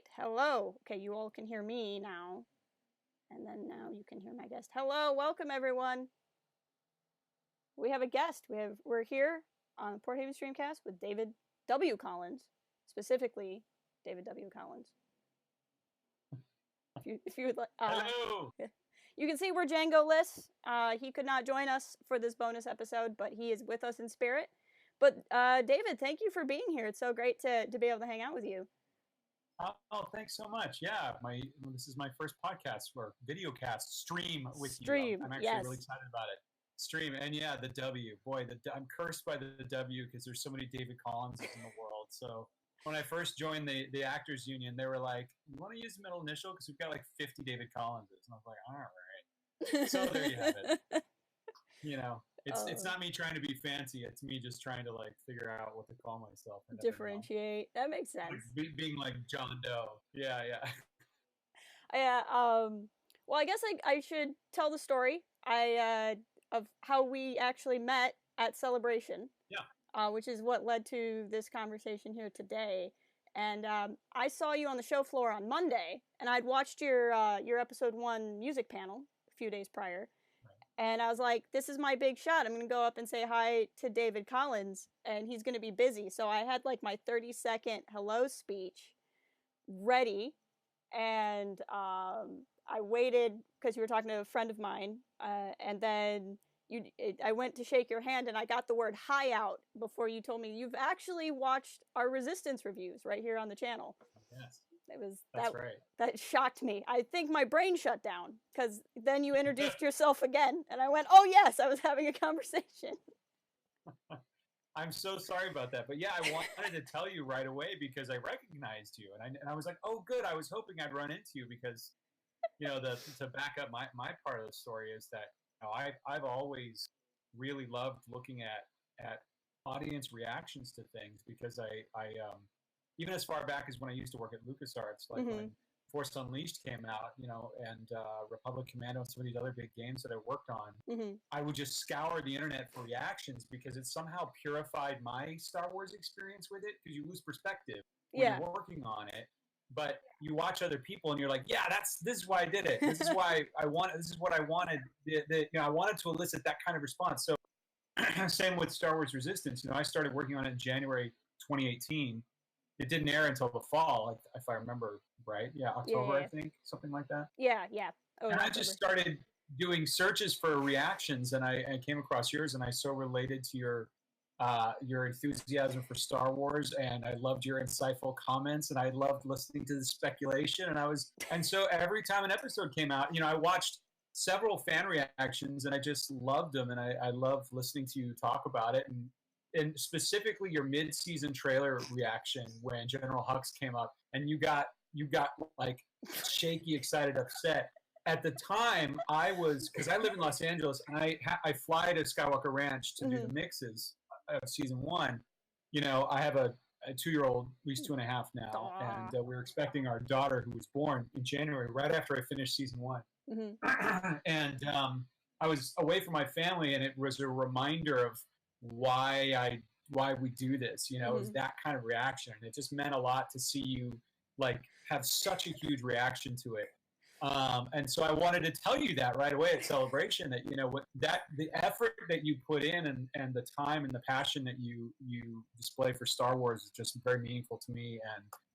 right. Hello. Okay, you all can hear me now. And then now you can hear my guest. Hello, welcome everyone. We have a guest. We're here on Port Haven StreamCast with David W. Collins, specifically David W. Collins. If you would like, hello. You can see we're Django-less. He could not join us for this bonus episode, but he is with us in spirit. But David, thank you for being here. It's so great to be able to hang out with you. Oh, thanks so much. Yeah, this is my first podcast or video cast stream with Stream, you. I'm actually really excited about it. Stream, and yeah, the W. Boy, I'm cursed by the W because there's so many David Collinses in the world. So when I first joined the Actors Union, they were like, "You want to use the middle initial because we've got like 50 David Collinses," and I was like, "All right." So there you have it. You know, it's not me trying to be fancy. It's me just trying to like figure out what to call myself. And differentiate. That makes sense. Like being like John Doe. Yeah. Yeah. Well, I guess I should tell the story. Of how we actually met at Celebration. Yeah. Which is what led to this conversation here today. And I saw you on the show floor on Monday, and I'd watched your episode 1 music panel a few days prior. And I was like, this is my big shot. I'm going to go up and say hi to David Collins, and he's going to be busy. So I had like my 30-second hello speech ready, and I waited because you were talking to a friend of mine, and then I went to shake your hand, and I got the word hi out before you told me you've actually watched our Resistance reviews right here on the channel. Yes. That's right. That shocked me. I think my brain shut down because then you introduced yourself again, and I went, "Oh yes, I was having a conversation." I'm so sorry about that, but yeah, I wanted to tell you right away because I recognized you, and I was like, "Oh, good." I was hoping I'd run into you because, to back up my part of the story is that I've always really loved looking at audience reactions to things because I even as far back as when I used to work at LucasArts, like when Force Unleashed came out, and Republic Commando and some of these other big games that I worked on, I would just scour the internet for reactions because it somehow purified my Star Wars experience with it because you lose perspective when you're working on it. But you watch other people and you're like, yeah, this is why I did it. This is why this is what I wanted. I wanted to elicit that kind of response. So same with Star Wars Resistance. I started working on it in January 2018. It didn't air until the fall, if I remember right. Yeah, October, I think, something like that. Yeah. Oh, and I just started doing searches for reactions, and I came across yours, and I so related to your enthusiasm for Star Wars, and I loved your insightful comments, and I loved listening to the speculation, and so every time an episode came out, I watched several fan reactions, and I just loved them, and I loved listening to you talk about it, and specifically your mid-season trailer reaction when General Hux came up, and you got like shaky, excited, upset. At the time, because I live in Los Angeles, and I fly to Skywalker Ranch to do the mixes of season 1. I have a 2-year-old, at least 2.5 now, and we're expecting our daughter, who was born in January, right after I finished season 1. And I was away from my family, and it was a reminder of why we do this. It was that kind of reaction, and it just meant a lot to see you like have such a huge reaction to it. And so I wanted to tell you that right away at Celebration, that the effort that you put in and the time and the passion that you display for Star Wars is just very meaningful to me.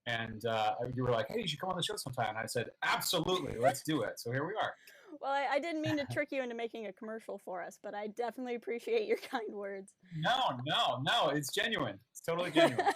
And you were like, "Hey, you should come on the show sometime." And I said, "Absolutely, let's do it." So here we are. Well, I didn't mean to trick you into making a commercial for us, but I definitely appreciate your kind words. No, it's genuine. It's totally genuine.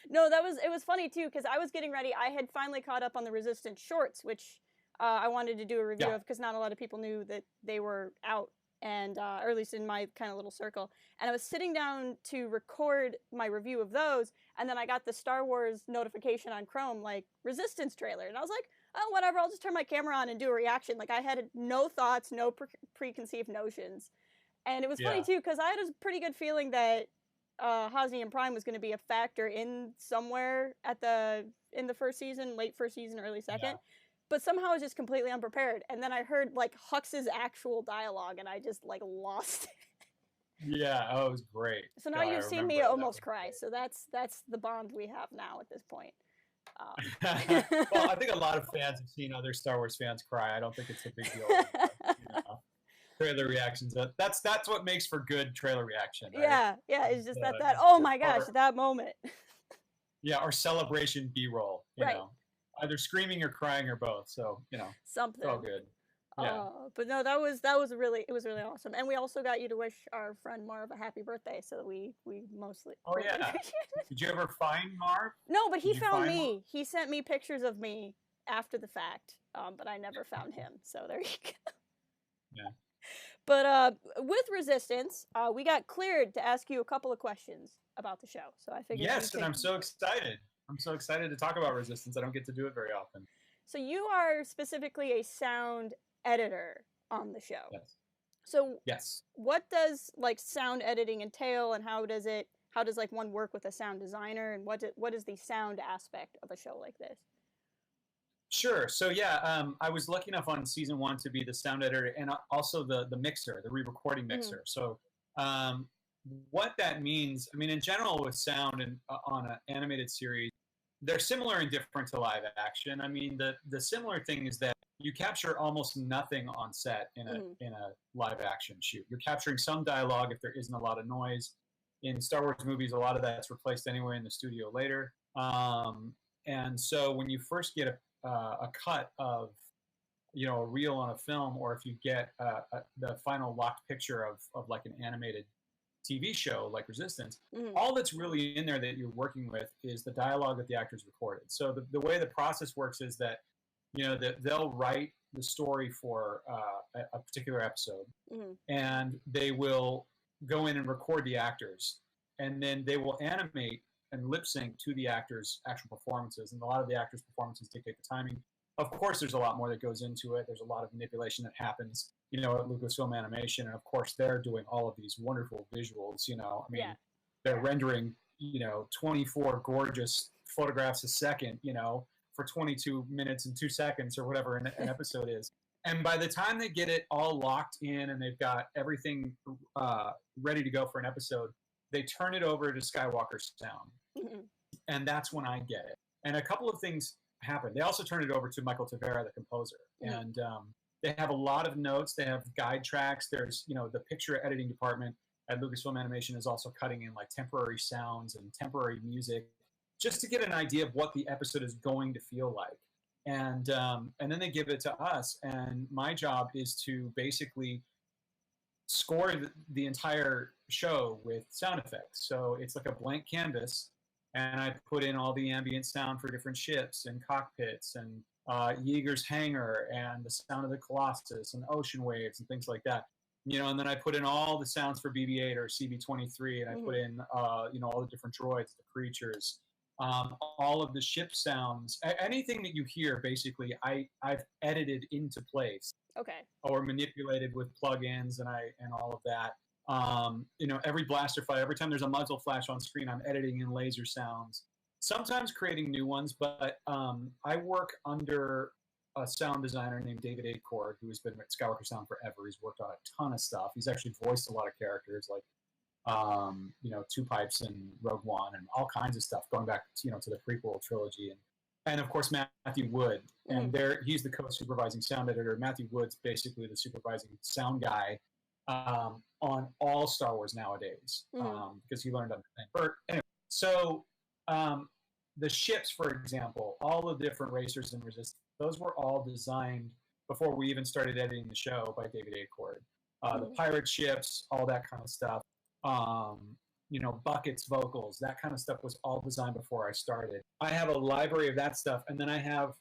No, it was funny too, because I was getting ready. I had finally caught up on the Resistance shorts, which I wanted to do a review of because not a lot of people knew that they were out, and or at least in my kind of little circle. And I was sitting down to record my review of those, and then I got the Star Wars notification on Chrome, like Resistance trailer, and I was like, "Oh, whatever, I'll just turn my camera on and do a reaction." Like, I had no thoughts, no preconceived notions. And it was funny, too, because I had a pretty good feeling that Hosnian Prime was going to be a factor in somewhere in the first season, late first season, early second. Yeah. But somehow I was just completely unprepared. And then I heard, like, Hux's actual dialogue, and I just, like, lost it. Yeah, it was great. So now you've seen me almost cry. So that's the bond we have now at this point. Well, I think a lot of fans have seen other Star Wars fans cry. I don't think it's a big deal. You know, trailer reactions. That's what makes for good trailer reaction. Right? Yeah. It's just that. Oh my gosh, that moment. Yeah, or celebration B-roll. You Right. know, either screaming or crying or both. So Something. it's all good. Yeah. But no, it was really awesome, and we also got you to wish our friend Marv a happy birthday. So we mostly. Oh yeah. Did you ever find Marv? No, but he found me. Marv? He sent me pictures of me after the fact, but I never found him. So there you go. Yeah. But with Resistance, we got cleared to ask you a couple of questions about the show. So I figured. Yes, and I'm so excited. I'm so excited to talk about Resistance. I don't get to do it very often. So you are specifically a sound editor on the show. Yes. So yes. What does like sound editing entail, and how does like one work with a sound designer, and what is the sound aspect of a show like this? Sure. So yeah, I was lucky enough on season 1 to be the sound editor and also the mixer, the re-recording mixer. So what that means, I mean, in general with sound and on an animated series, they're similar and different to live action. I mean, the similar thing is that you capture almost nothing on set in a live action shoot. You're capturing some dialogue if there isn't a lot of noise. In Star Wars movies, a lot of that's replaced anyway in the studio later. And so when you first get a cut of a reel on a film, or if you get the final locked picture of like an animated TV show like Resistance, all that's really in there that you're working with is the dialogue that the actors recorded. So the way the process works is that they'll write the story for a particular episode, and they will go in and record the actors, and then they will animate and lip sync to the actors' actual performances. And a lot of the actors' performances dictate the timing. Of course, there's a lot more that goes into it. There's a lot of manipulation that happens, at Lucasfilm Animation. And of course, they're doing all of these wonderful visuals. I mean, they're rendering, 24 gorgeous photographs a second, for 22 minutes and 2 seconds or whatever an episode is. And by the time they get it all locked in and they've got everything ready to go for an episode, they turn it over to Skywalker Sound. And that's when I get it. And a couple of things happen. They also turn it over to Michael Tavera, the composer. And they have a lot of notes. They have guide tracks. There's, the picture editing department at Lucasfilm Animation is also cutting in like temporary sounds and temporary music just to get an idea of what the episode is going to feel like. And then they give it to us. And my job is to basically score the entire show with sound effects. So it's like a blank canvas, and I put in all the ambient sound for different ships and cockpits and Yeager's hangar and the sound of the Colossus and ocean waves and things like that. And then I put in all the sounds for BB-8 or CB-23, and I put in all the different droids, the creatures, all of the ship sounds, anything that you hear, basically, I've edited into place. Okay. Or manipulated with plugins and all of that. Every blaster fight, every time there's a muzzle flash on screen, I'm editing in laser sounds. Sometimes creating new ones, but I work under a sound designer named David Acord, who has been at Skywalker Sound forever. He's worked on a ton of stuff. He's actually voiced a lot of characters like Two Pipes and Rogue One and all kinds of stuff going back to the prequel trilogy, and of course Matthew Wood, and he's the co-supervising sound editor. Matthew Wood's basically the supervising sound guy on all Star Wars nowadays, because he learned on the thing. But anyway, so the ships, for example, all the different racers in Resistance, those were all designed before we even started editing the show by David Acord. The pirate ships, all that kind of stuff. Buckets, vocals, that kind of stuff was all designed before I started. I have a library of that stuff, and then I have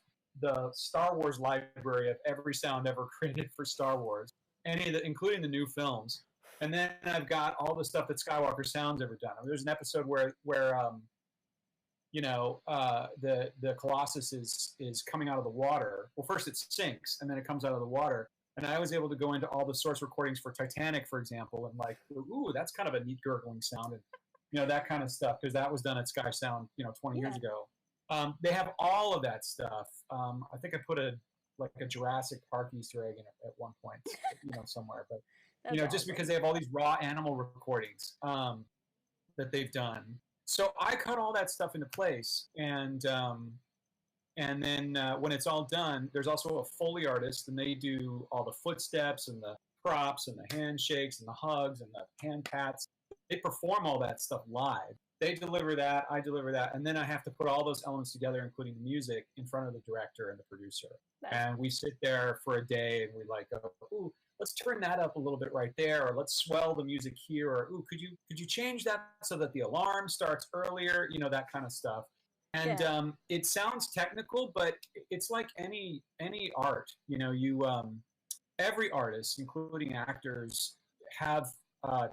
the Star Wars library of every sound ever created for Star Wars, including the new films. And then I've got all the stuff that Skywalker Sound's ever done. There's an episode where the Colossus is coming out of the water. Well, first it sinks, and then it comes out of the water. And I was able to go into all the source recordings for Titanic, for example, and like, ooh, that's kind of a neat gurgling sound, and that kind of stuff, because that was done at Sky Sound, 20 years ago. They have all of that stuff. I think I put a Jurassic Park Easter egg in it at one point, somewhere. But just because they have all these raw animal recordings that they've done. So I cut all that stuff into place, and And then when it's all done, there's also a Foley artist, and they do all the footsteps and the props and the handshakes and the hugs and the hand pats. They perform all that stuff live. They deliver that, I deliver that, and then I have to put all those elements together, including the music, in front of the director and the producer. And we sit there for a day, and we like go, ooh, let's turn that up a little bit right there, or let's swell the music here, or ooh, could you change that so that the alarm starts earlier, that kind of stuff. And it sounds technical, but it's like any art. Every artist, including actors, have a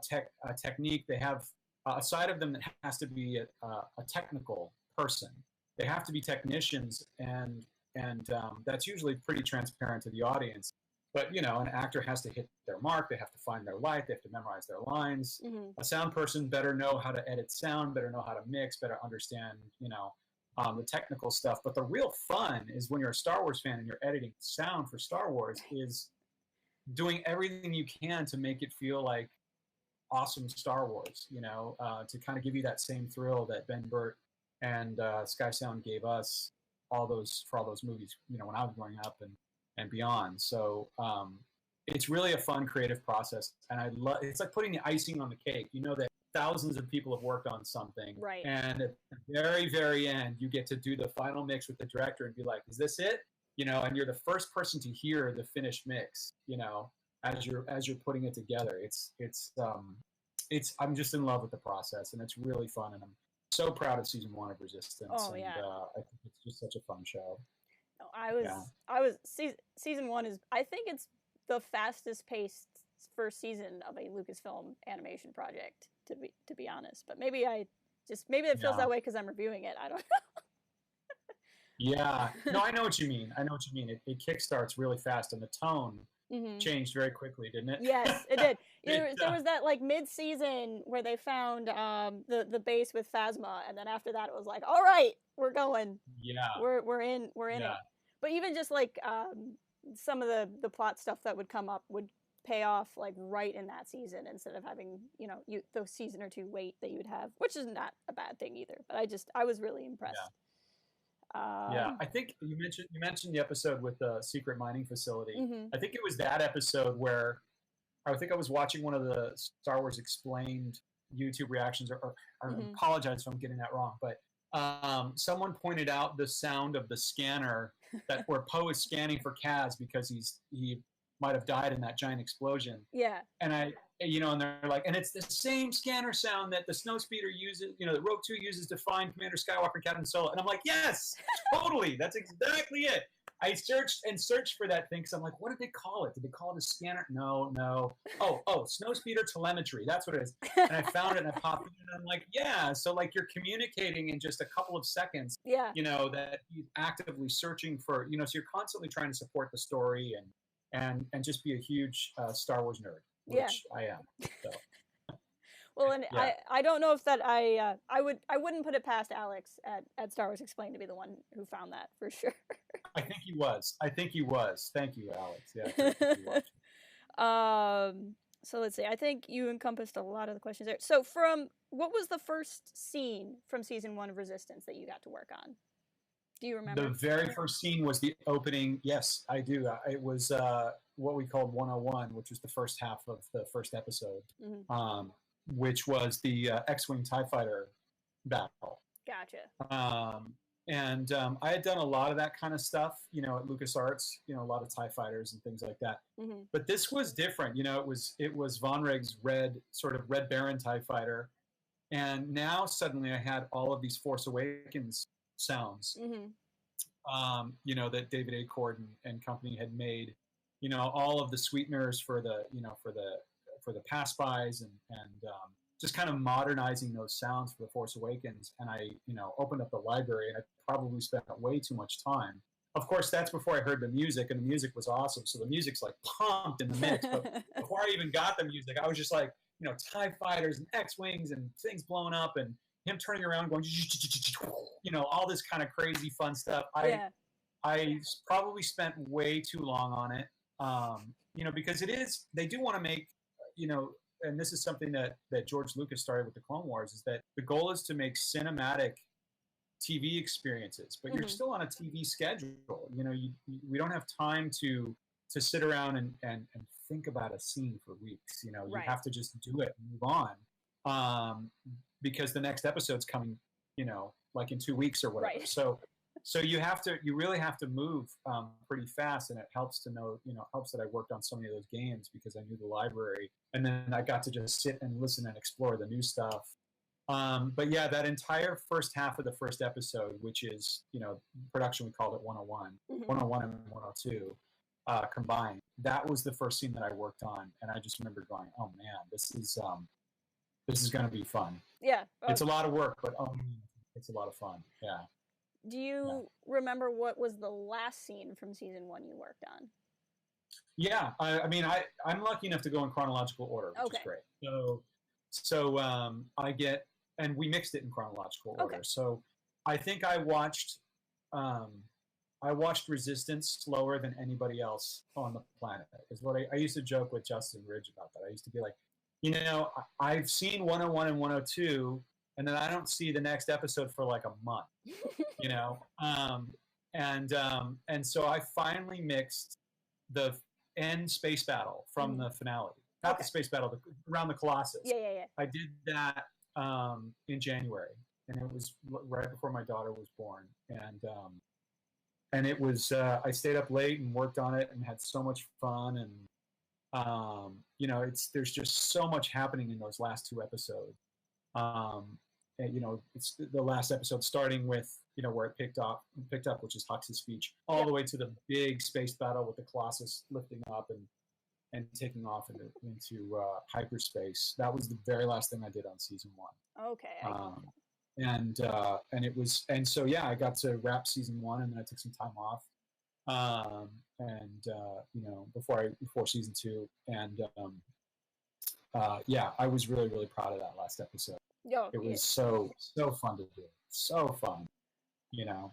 technique. They have a side of them that has to be a technical person. They have to be technicians, and that's usually pretty transparent to the audience. But an actor has to hit their mark. They have to find their light. They have to memorize their lines. Mm-hmm. A sound person better know how to edit sound, better know how to mix, better understand the technical stuff. But the real fun is when you're a Star Wars fan and you're editing sound for Star Wars, is doing everything you can to make it feel like awesome Star Wars, to kind of give you that same thrill that Ben Burt and Sky Sound gave us for all those movies, when I was growing up and beyond. So it's really a fun creative process, and it's like putting the icing on the cake. That thousands of people have worked on something, right? And at the very, very end, you get to do the final mix with the director and be like, "Is this it?" And you're the first person to hear the finished mix. As you're putting it together, I'm just in love with the process, and it's really fun, and I'm so proud of season 1 of Resistance. Oh, yeah. And I think it's just such a fun show. Season 1 is, I think it's the fastest paced first season of a Lucasfilm animation project, to be honest. But maybe it feels that way because I'm reviewing it. I don't know. Yeah, no, I know what you mean. It kickstarts really fast, and the tone changed very quickly, didn't it? Yes, it did. There was that like mid-season where they found the base with Phasma, and then after that it was like, all right, we're going. Yeah, we're in it. But even just like some of the plot stuff that would come up would pay off like right in that season, instead of having the season or two wait that you would have, which is not a bad thing either. But I was really impressed. Yeah, I think you mentioned the episode with the secret mining facility. Mm-hmm. I think it was that episode where I think I was watching one of the Star Wars Explained YouTube reactions, or I apologize if I'm getting that wrong, but someone pointed out the sound of the scanner where Poe is scanning for Kaz because he might have died in that giant explosion. Yeah. And and they're like, and it's the same scanner sound that the Snowspeeder uses, that Rogue 2 uses to find Commander Skywalker and Captain Solo. And I'm like, yes, totally. That's exactly it. I searched for that thing because I'm like, what did they call it? Did they call it a scanner? No. Oh, Snowspeeder telemetry. That's what it is. And I found it and I popped it in and I'm like, yeah. So like you're communicating in just a couple of seconds. Yeah. That he's actively searching for, so you're constantly trying to support the story and just be a huge Star Wars nerd, which I am. So. Well, and yeah. I don't know if that I wouldn't put it past Alex at Star Wars Explained to be the one who found that for sure. I think he was. Thank you, Alex. Yeah. So let's see. I think you encompassed a lot of the questions there. So what was the first scene from season 1 of Resistance that you got to work on? Do you remember? The very first scene was the opening. Yes, I do. It was what we called 101, which was the first half of the first episode, which was the X-Wing TIE Fighter battle. Gotcha. And I had done a lot of that kind of stuff, at LucasArts, a lot of TIE Fighters and things like that. Mm-hmm. But this was different. It was Von Reg's Red Baron TIE Fighter. And now suddenly I had all of these Force Awakens sounds, that David Acord and company had made, all of the sweeteners for the pass-bys and just kind of modernizing those sounds for the Force Awakens. And I, opened up the library and I probably spent way too much time. Of course, that's before I heard the music, and the music was awesome. So the music's like pumped in the mix. But before I even got the music, I was just like, TIE Fighters and X-Wings and things blowing up and him turning around going, all this kind of crazy fun stuff. I probably spent way too long on it, because they do want to make, and this is something that George Lucas started with the Clone Wars, is that the goal is to make cinematic TV experiences, but you're Mhm. still on a TV schedule. You know, we don't have time to sit around and think about a scene for weeks. You know, you Right. have to just do it and move on, because the next episode's coming. You know, like in 2 weeks or whatever. Right. So you really have to move pretty fast, and it helps to know, helps that I worked on so many of those games because I knew the library, and then I got to just sit and listen and explore the new stuff. But yeah, that entire first half of the first episode, which is, production, we called it 101, Mhm. 101 and 102 combined. That was the first scene that I worked on, and I just remember going, "Oh man, this is going to be fun." Yeah. It's a lot of work, but it's a lot of fun. Yeah. Do you remember what was the last scene from season 1 you worked on? Yeah, I mean, I'm lucky enough to go in chronological order, which is great. So I get, and we mixed it in chronological order. So I think I watched Resistance slower than anybody else on the planet. Is what I used to joke with Justin Ridge about that. I used to be like, I've seen 101 and 102, and then I don't see the next episode for like a month. And so I finally mixed the end space battle from the finale, not the space battle, around the Colossus. Yeah. I did that in January, and it was right before my daughter was born, and it was I stayed up late and worked on it and had so much fun, and there's just so much happening in those last 2 episodes. It's the last episode starting with where it picked up, which is Hux's speech, all the way to the big space battle with the Colossus lifting up and taking off into hyperspace. That was the very last thing I did on season 1. Okay. So I got to wrap season 1, and then I took some time off, before season 2, and I was really, really proud of that last episode. It was so fun to do, so fun, you can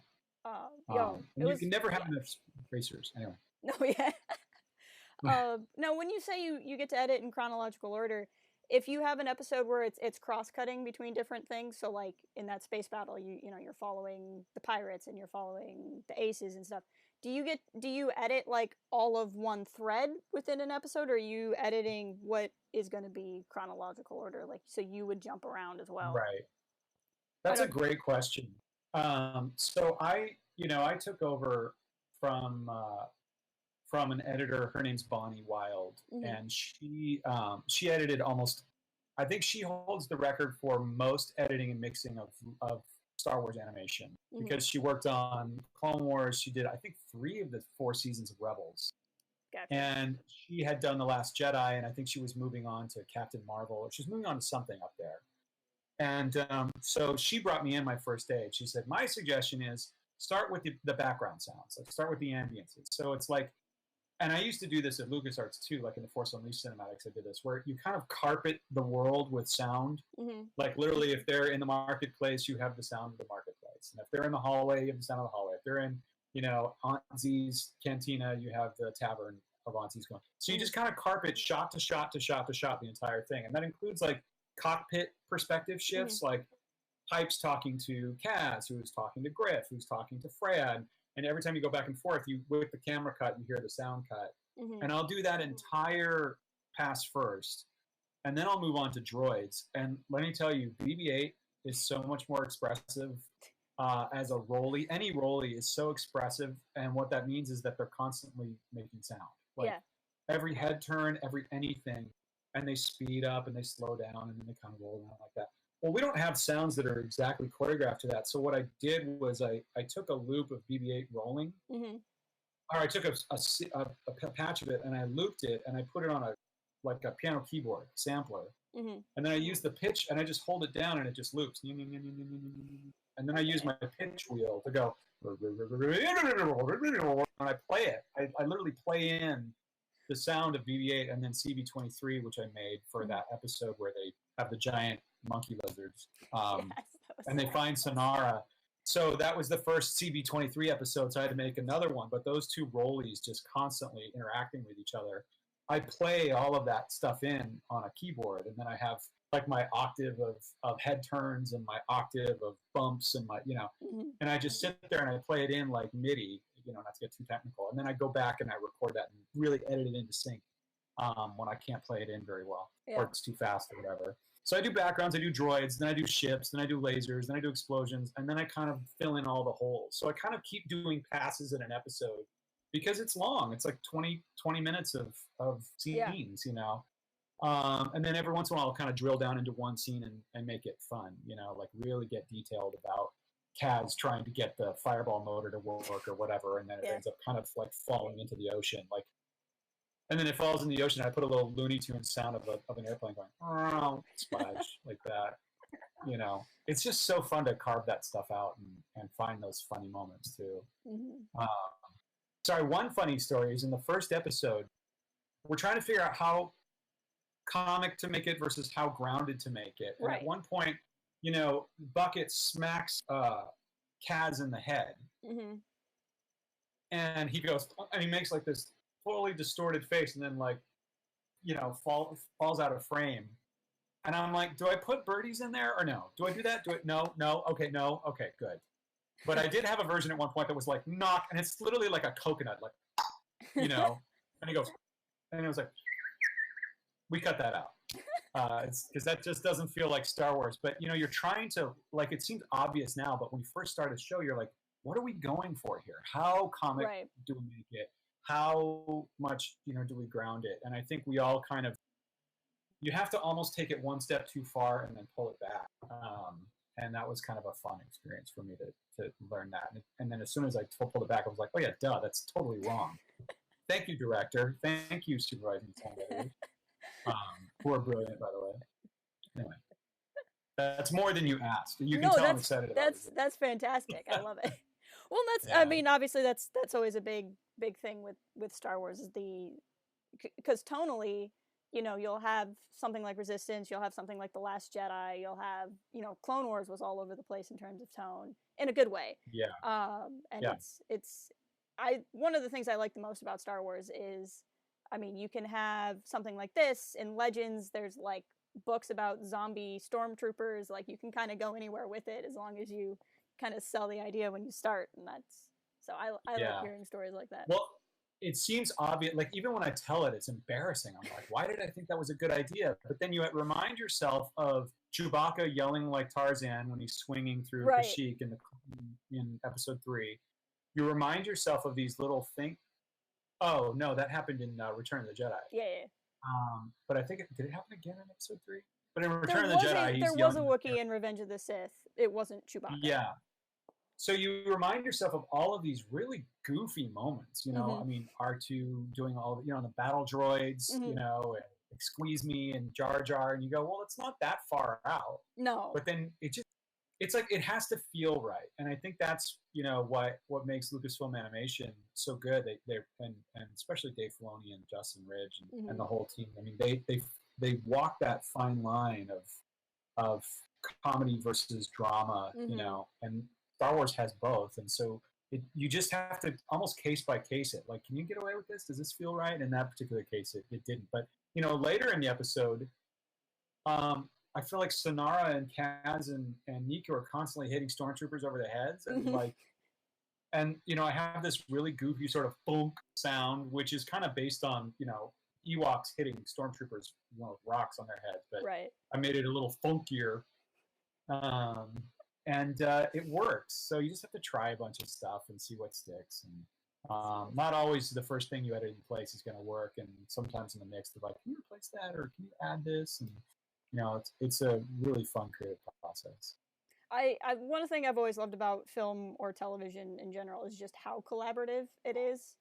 never have enough racers anyway. No, yeah. No, when you say you get to edit in chronological order, if you have an episode where it's cross-cutting between different things, so like in that space battle, you're following the pirates and you're following the aces and stuff. Do you edit like all of one thread within an episode, or are you editing what is going to be chronological order? Like, so you would jump around as well? Right. That's a great question. So I took over from an editor. Her name's Bonnie Wild, and she edited almost. I think she holds the record for most editing and mixing of Star Wars animation, because she worked on Clone Wars. She did, I think, 3 of the 4 seasons of Rebels. Gotcha. And she had done The Last Jedi, and I think she was moving on to Captain Marvel, or she was moving on to something up there. And so she brought me in my first day. She said, my suggestion is start with the background sounds, like start with the ambiences. So it's like, and I used to do this at LucasArts too, like in the Force Unleashed cinematics, I did this, where you kind of carpet the world with sound. Like literally, if they're in the marketplace, you have the sound of the marketplace. And if they're in the hallway, you have the sound of the hallway. If they're in, Aunt Z's cantina, you have the tavern of Aunt Z's going. So you just kind of carpet shot to shot to shot to shot the entire thing. And that includes like cockpit perspective shifts, like Pipes talking to Kaz, who's talking to Griff, who's talking to Freya. And every time you go back and forth, with the camera cut, you hear the sound cut. And I'll do that entire pass first. And then I'll move on to droids. And let me tell you, BB-8 is so much more expressive as a rolly. Any rolly is so expressive. And what that means is that they're constantly making sound. Like every head turn, every anything. And they speed up and they slow down and then they kind of roll around like that. Well, we don't have sounds that are exactly choreographed to that. So what I did was I took a loop of BB-8 rolling, or I took a patch of it and I looped it and I put it on a piano keyboard sampler, and then I use the pitch and I just hold it down and it just loops, and then I use my pitch wheel to go, and I play it. I literally play in the sound of BB-8 and then CB-23, which I made for that episode where they have the giant monkey lizards, and they find Sonara. So that was the first CB-23 episode, so I had to make another one. But those 2 rollies just constantly interacting with each other. I play all of that stuff in on a keyboard, and then I have like my octave of head turns and my octave of bumps and my, and I just sit there and I play it in like MIDI, not to get too technical. And then I go back and I record that and really edit it into sync when I can't play it in very well or it's too fast or whatever. So I do backgrounds, I do droids, then I do ships, then I do lasers, then I do explosions, and then I kind of fill in all the holes. So I kind of keep doing passes in an episode because it's long. It's like 20 minutes of scenes, and then every once in a while I'll kind of drill down into one scene and make it fun, like really get detailed about Kaz trying to get the fireball motor to work or whatever, and then it ends up kind of like falling into the ocean. And then it falls in the ocean. I put a little Looney Tunes sound of an airplane going, splash, like that. It's just so fun to carve that stuff out and find those funny moments too. Sorry, one funny story is in the first episode, we're trying to figure out how comic to make it versus how grounded to make it. And at one point, Bucket smacks Kaz in the head. And he goes, and he makes like this totally distorted face and then falls out of frame. And I'm like, do I put birdies in there or no? Do I do that? No, okay, good. But I did have a version at one point that was like knock, and it's literally like a coconut, like, and he goes, and it was like, we cut that out. It's because that just doesn't feel like Star Wars. But you're trying to, like, it seems obvious now, but when you first started the show, you're like, what are we going for here? How comic do we make it? How much, do we ground it? And I think we all kind of, you have to almost take it one step too far and then pull it back. And that was kind of a fun experience for me to learn that. And then as soon as I pulled it back, I was like, oh yeah, duh, that's totally wrong. Thank you, director. Thank you, supervising sound editors. Who are brilliant, by the way. Anyway, that's more than you asked. You can tell I'm excited about it. That's fantastic. I love it. Well, I mean, obviously that's always a big thing with Star Wars is because tonally, you'll have something like Resistance, you'll have something like The Last Jedi, you'll have, Clone Wars was all over the place in terms of tone in a good way. It's one of the things I like the most about Star Wars is, I mean, you can have something like this in Legends. There's like books about zombie stormtroopers. Like you can kind of go anywhere with it as long as you kind of sell the idea when you start, and so I like hearing stories like that. Well, it seems obvious. Like even when I tell it, it's embarrassing. I'm like, why did I think that was a good idea? But then you remind yourself of Chewbacca yelling like Tarzan when he's swinging through Kashyyyk in Episode 3. You remind yourself of these little things. Oh no, that happened in Return of the Jedi. Yeah. But I think did it happen again in Episode 3? But in Return of the Jedi, there was a Wookiee in Revenge of the Sith. It wasn't Chewbacca. Yeah. So you remind yourself of all of these really goofy moments, I mean, R2 doing all the, the battle droids, and Squeeze Me and Jar Jar, and you go, well, it's not that far out. No. But then it's like, it has to feel right. And I think that's, what makes Lucasfilm Animation so good. And especially Dave Filoni and Justin Ridge and the whole team. I mean, they walk that fine line of comedy versus drama, and Star Wars has both, and so you just have to almost case by case it. Like, can you get away with this? Does this feel right? In that particular case, it didn't. But later in the episode, I feel like Sonara and Kaz and Nico are constantly hitting stormtroopers over the heads, and I have this really goofy sort of funk sound, which is kind of based on Ewoks hitting stormtroopers with rocks on their heads, but I made it a little funkier. And it works. So you just have to try a bunch of stuff and see what sticks. And not always the first thing you edit in place is going to work. And sometimes in the mix, they're like, can you replace that? Or can you add this? And, it's a really fun creative process. One thing I've always loved about film or television in general is just how collaborative it is.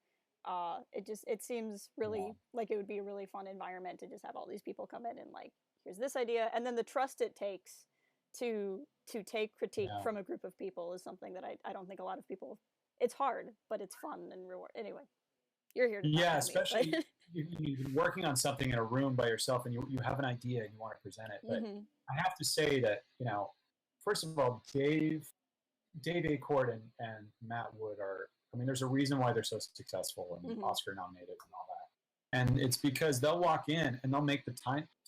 It seems really like it would be a really fun environment to just have all these people come in and like, here's this idea. And then the trust it takes to take critique from a group of people is something that I don't think a lot of people. It's hard, but it's fun and reward. Anyway, you're here to talk about especially me, you've been working on something in a room by yourself, and you have an idea and you want to present it. But I have to say that first of all, Dave Acord and Matt Wood are. I mean, there's a reason why they're so successful and Oscar nominated and all And it's because they'll walk in and they'll make the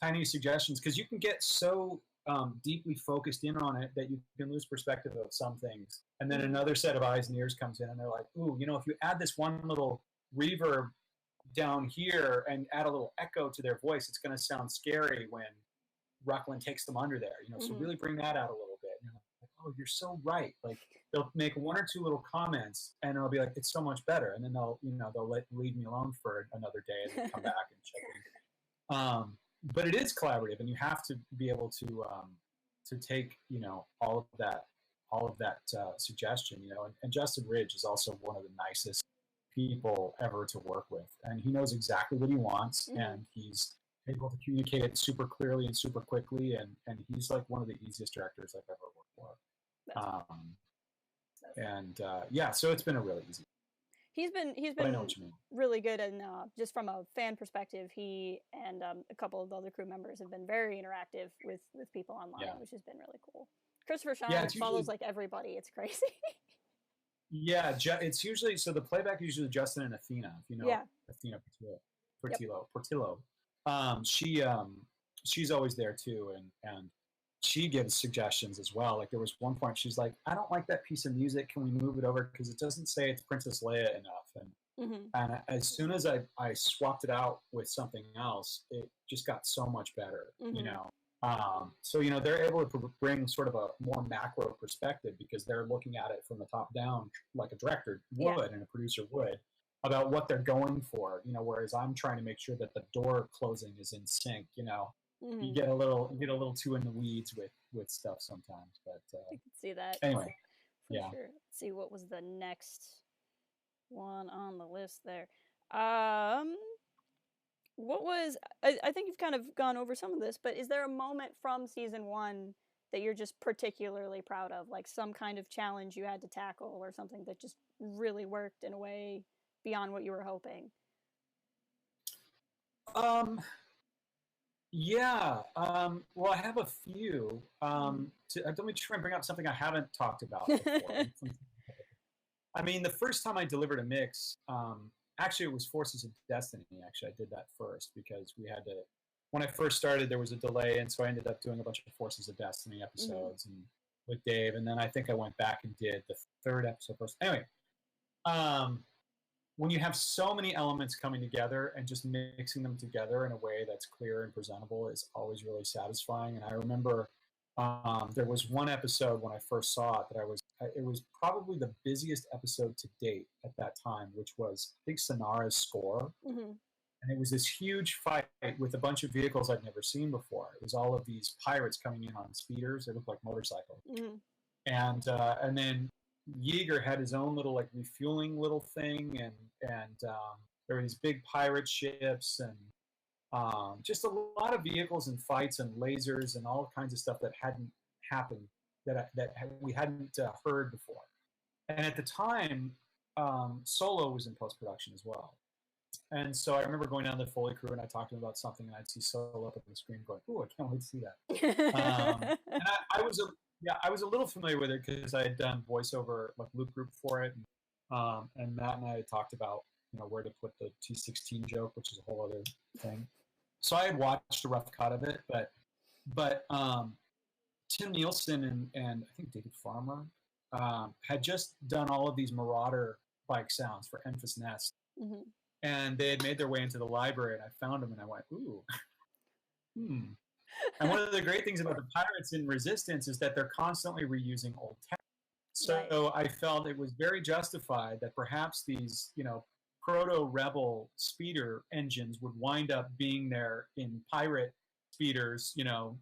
tiny suggestions, because you can get so deeply focused in on it that you can lose perspective of some things. And then another set of eyes and ears comes in and they're like, ooh, you know, if you add this one little reverb down here and add a little echo to their voice, it's going to sound scary when Ruckland takes them under there, you know, so really bring that out a little bit. You know, like, oh, you're so right. Like, they'll make one or two little comments and I'll be like, it's so much better. And then they'll leave me alone for another day and then come back and check in. But it is collaborative, and you have to be able to take, you know, all of that suggestion, you know. And Justin Ridge is also one of the nicest people ever to work with, and he knows exactly what he wants, and he's able to communicate it super clearly and super quickly, and he's like one of the easiest directors I've ever worked for. Yeah, so it's been a really easy. He's been really good, and just from a fan perspective, he and a couple of the other crew members have been very interactive with people online, which has been really cool. Christopher Sean follows like everybody. It's crazy. Yeah, it's usually, so the playback is usually Justin and Athena, if you know Athena Portillo. She's always there too, and she gives suggestions as well. Like, there was one point she's like, I don't like that piece of music. Can we move it over? Because it doesn't say it's Princess Leia enough. And as soon as I swapped it out with something else, it just got so much better, you know? So, you know, they're able to bring sort of a more macro perspective because they're looking at it from the top down, like a director would and a producer would, about what they're going for, you know, whereas I'm trying to make sure that the door closing is in sync, you know. You get a little too in the weeds with stuff sometimes, but I can see that. Anyway, for sure. Let's see, what was the next one on the list there? What was, I think you've kind of gone over some of this, but is there a moment from season 1 that you're just particularly proud of, like some kind of challenge you had to tackle or something that just really worked in a way beyond what you were hoping? Well, I have a few. Let me try and bring up something I haven't talked about before. I mean, the first time I delivered a mix, actually it was Forces of Destiny. Actually, I did that first because we had to, when I first started, there was a delay, and so I ended up doing a bunch of Forces of Destiny episodes and with Dave, and then I think I went back and did the third episode first. Anyway, when you have so many elements coming together and just mixing them together in a way that's clear and presentable is always really satisfying. And I remember there was one episode when I first saw it that it was probably the busiest episode to date at that time, which was, I think, Sonara's score. And it was this huge fight with a bunch of vehicles I'd never seen before. It was all of these pirates coming in on speeders. They looked like motorcycles. And then Yeager had his own little, like, refueling little thing, and there were these big pirate ships, and just a lot of vehicles and fights and lasers and all kinds of stuff that hadn't happened, that we hadn't heard before. And at the time, Solo was in post-production as well. And so I remember going down to the Foley crew, and I talked to him about something, and I'd see Solo up on the screen going, ooh, I can't wait to see that. And I was a little familiar with it because I had done voiceover, like, loop group for it, and Matt and I had talked about, you know, where to put the T16 joke, which is a whole other thing. So I had watched a rough cut of it, but Tim Nielsen and I think David Farmer had just done all of these Marauder bike sounds for Enfys Nest, and they had made their way into the library, and I found them, and I went, ooh, And one of the great things about the pirates in Resistance is that they're constantly reusing old tech. So I felt it was very justified that perhaps these, you know, proto-rebel speeder engines would wind up being there in pirate speeders, you know,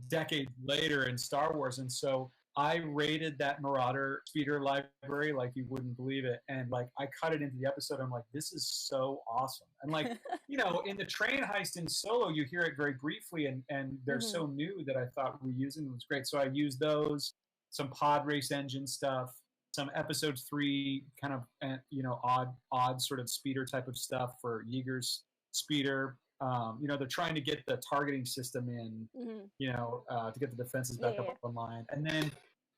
decades later in Star Wars. And so I rated that Marauder speeder library like you wouldn't believe it. And, like, I cut it into the episode. I'm like, this is so awesome. And, like, you know, in the train heist in Solo, you hear it very briefly, and they're so new that I thought reusing them was great. So I used those, some pod race engine stuff, some episode 3 kind of, you know, odd sort of speeder type of stuff for Yeager's speeder. You know, they're trying to get the targeting system in, you know, to get the defenses back up online. And then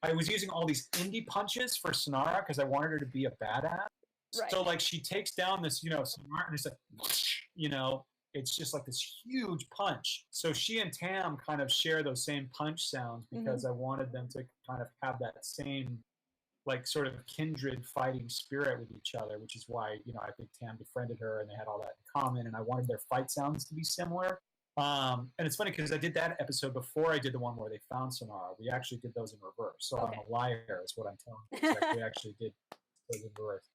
I was using all these indie punches for Sonara because I wanted her to be a badass. Right. So like she takes down this, sonora, and it's like, it's just like this huge punch. So she and Tam kind of share those same punch sounds because I wanted them to kind of have that same like sort of kindred fighting spirit with each other, which is why, I think Tam befriended her and they had all that in common, and I wanted their fight sounds to be similar. And it's funny because I did that episode before I did the one where they found Sonara. We actually did those in reverse. So I'm a liar is what I'm telling you. It's like we actually did those in reverse.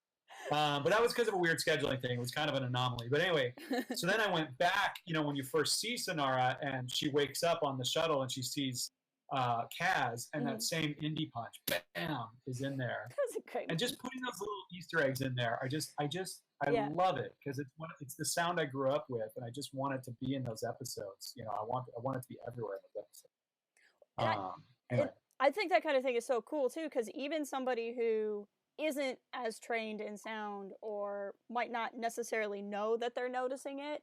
But that was because of a weird scheduling thing. It was kind of an anomaly. But anyway, so then I went back, when you first see Sonara and she wakes up on the shuttle and she sees Kaz, and that same indie punch, bam, is in there. That's a great and just putting those little Easter eggs in there, I love it because it's the sound I grew up with, and I just want it to be in those episodes. I want it to be everywhere in those episodes. Anyway. I think that kind of thing is so cool too, because even somebody who isn't as trained in sound or might not necessarily know that they're noticing it,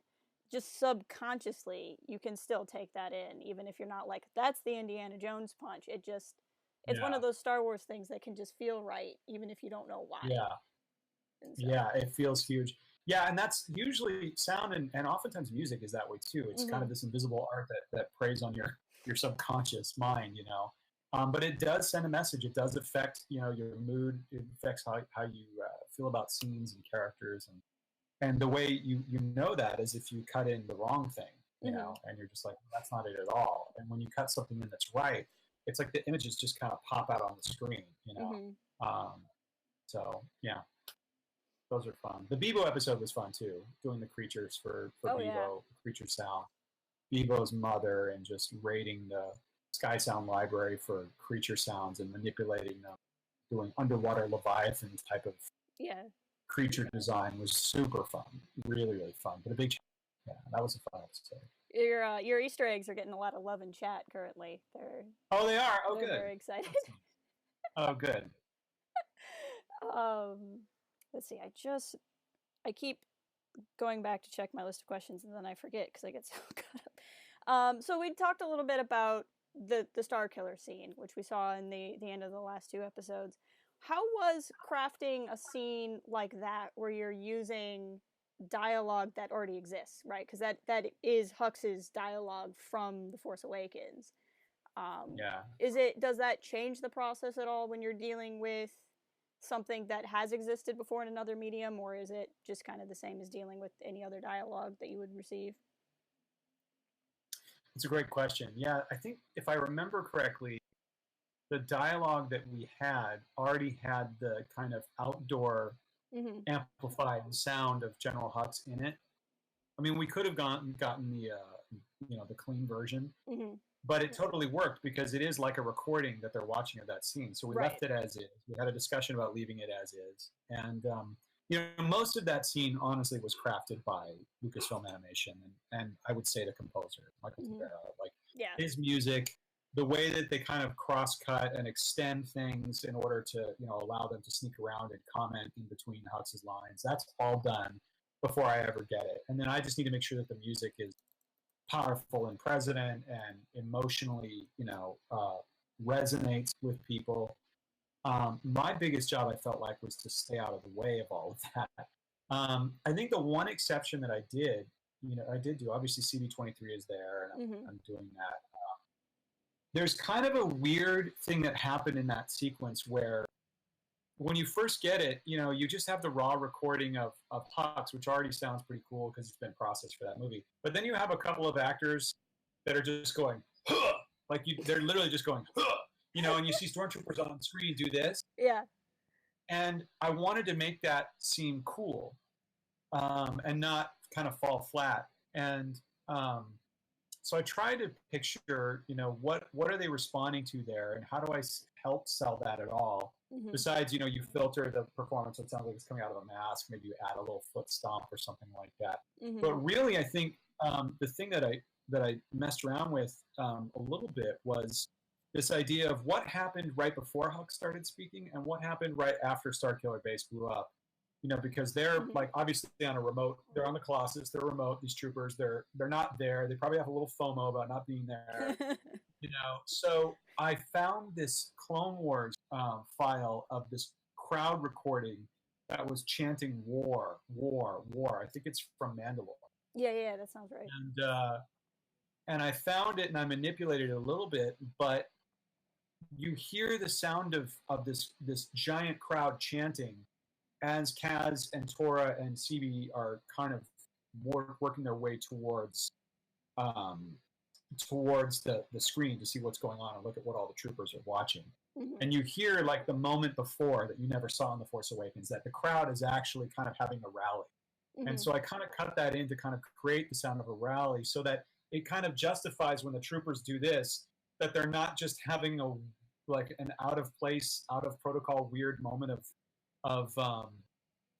just subconsciously you can still take that in, even if you're not like, that's the Indiana Jones punch. It's one of those Star Wars things that can just feel right, even if you don't know why. Yeah, it feels huge. Yeah, and that's usually sound and oftentimes music is that way too. It's kind of this invisible art that preys on your subconscious mind, but it does send a message. It does affect, your mood. It affects how you feel about scenes and characters, and the way you know that is if you cut in the wrong thing, and you're just like, well, that's not it at all. And when you cut something in that's right, it's like the images just kind of pop out on the screen, So yeah, those are fun. The Bebo episode was fun too, doing the creatures for Bebo, creature sound, Bebo's mother, and just raiding the Sky Sound library for creature sounds and manipulating them, doing underwater Leviathan type of creature design was super fun, really, really fun. But that was a fun episode. Your Easter eggs are getting a lot of love in chat currently. They are. Oh, they're good. Very excited. Oh, good. Let's see. I keep going back to check my list of questions, and then I forget because I get so caught up. So we talked a little bit about the Starkiller scene, which we saw in the end of the last 2 episodes. How was crafting a scene like that where you're using dialogue that already exists, right? Because that is Hux's dialogue from The Force Awakens. Does that change the process at all when you're dealing with something that has existed before in another medium, or is it just kind of the same as dealing with any other dialogue that you would receive? It's a great question. Yeah, I think if I remember correctly, the dialogue that we had already had the kind of outdoor amplified sound of General Hux in it. I mean, we could have gotten the clean version, but it totally worked because it is like a recording that they're watching of that scene. So we left it as is. We had a discussion about leaving it as is, and most of that scene honestly was crafted by Lucasfilm Animation, and I would say the composer, Michael Tavera, his music. The way that they kind of cross-cut and extend things in order to, allow them to sneak around and comment in between Hux's lines, that's all done before I ever get it. And then I just need to make sure that the music is powerful and present and emotionally, resonates with people. My biggest job, I felt like, was to stay out of the way of all of that. I think the one exception that I did do, obviously CB23 is there, and I'm doing that. There's kind of a weird thing that happened in that sequence where when you first get it, you just have the raw recording of Hux, which already sounds pretty cool because it's been processed for that movie. But then you have a couple of actors that are just going, huh! They're literally just going, huh! And you see Stormtroopers on screen do this. Yeah. And I wanted to make that seem cool and not kind of fall flat. And so I tried to picture, what are they responding to there, and how do I help sell that at all? Besides, you filter the performance, so it sounds like it's coming out of a mask. Maybe you add a little foot stomp or something like that. But really, I think the thing that I messed around with a little bit was this idea of what happened right before Hux started speaking and what happened right after Starkiller Base blew up. Because they're like obviously on a remote. They're on the Colossus. They're remote. These troopers. They're not there. They probably have a little FOMO about not being there. So I found this Clone Wars file of this crowd recording that was chanting war, war, war. I think it's from Mandalore. Yeah, that sounds right. And I found it and I manipulated it a little bit, but you hear the sound of this giant crowd chanting as Kaz and Tora and CB are kind of working their way um, towards the screen to see what's going on and look at what all the troopers are watching. Mm-hmm. And you hear like the moment before that you never saw in The Force Awakens, that the crowd is actually kind of having a rally. Mm-hmm. And so I kind of cut that in to kind of create the sound of a rally so that it kind of justifies when the troopers do this, that they're not just having an out of place, out of protocol, weird moment of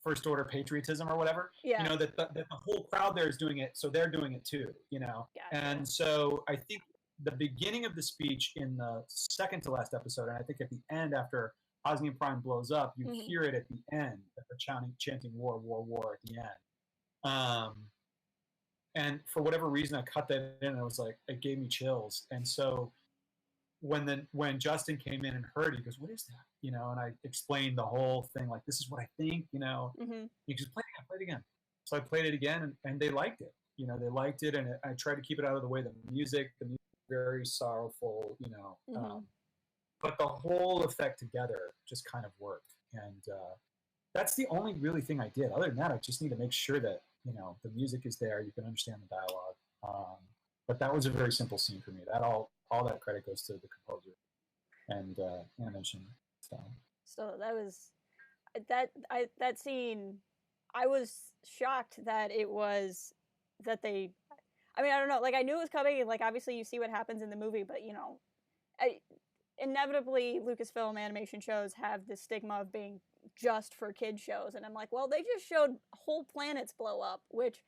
first order patriotism or whatever. Yeah. You know, that the whole crowd there is doing it, so they're doing it too, you know. Gotcha. And so I think the beginning of the speech in the second to last episode, and I think at the end after Osmium Prime blows up, you Mm-hmm. hear it at the end, that they're chanting war, war, war at the end. And for whatever reason, I cut that in, and I was like, it gave me chills. And so when Justin came in and heard it, he goes, "What is that?" You know, and I explained the whole thing, like, this is what I think, you know. Mm-hmm. He goes, play it again. So I played it again, and they liked it. You know, they liked it, and I tried to keep it out of the way. The music very sorrowful, you know. Mm-hmm. But the whole effect together just kind of worked. And that's the only really thing I did. Other than that, I just need to make sure that, you know, the music is there, you can understand the dialogue. But that was a very simple scene for me. That all that credit goes to the composer and animation. So that was that scene. I was shocked that it was that they. I mean, I don't know. Like, I knew it was coming, and like obviously you see what happens in the movie, but you know, inevitably Lucasfilm animation shows have this stigma of being just for kid shows, and I'm like, well, they just showed whole planets blow up, which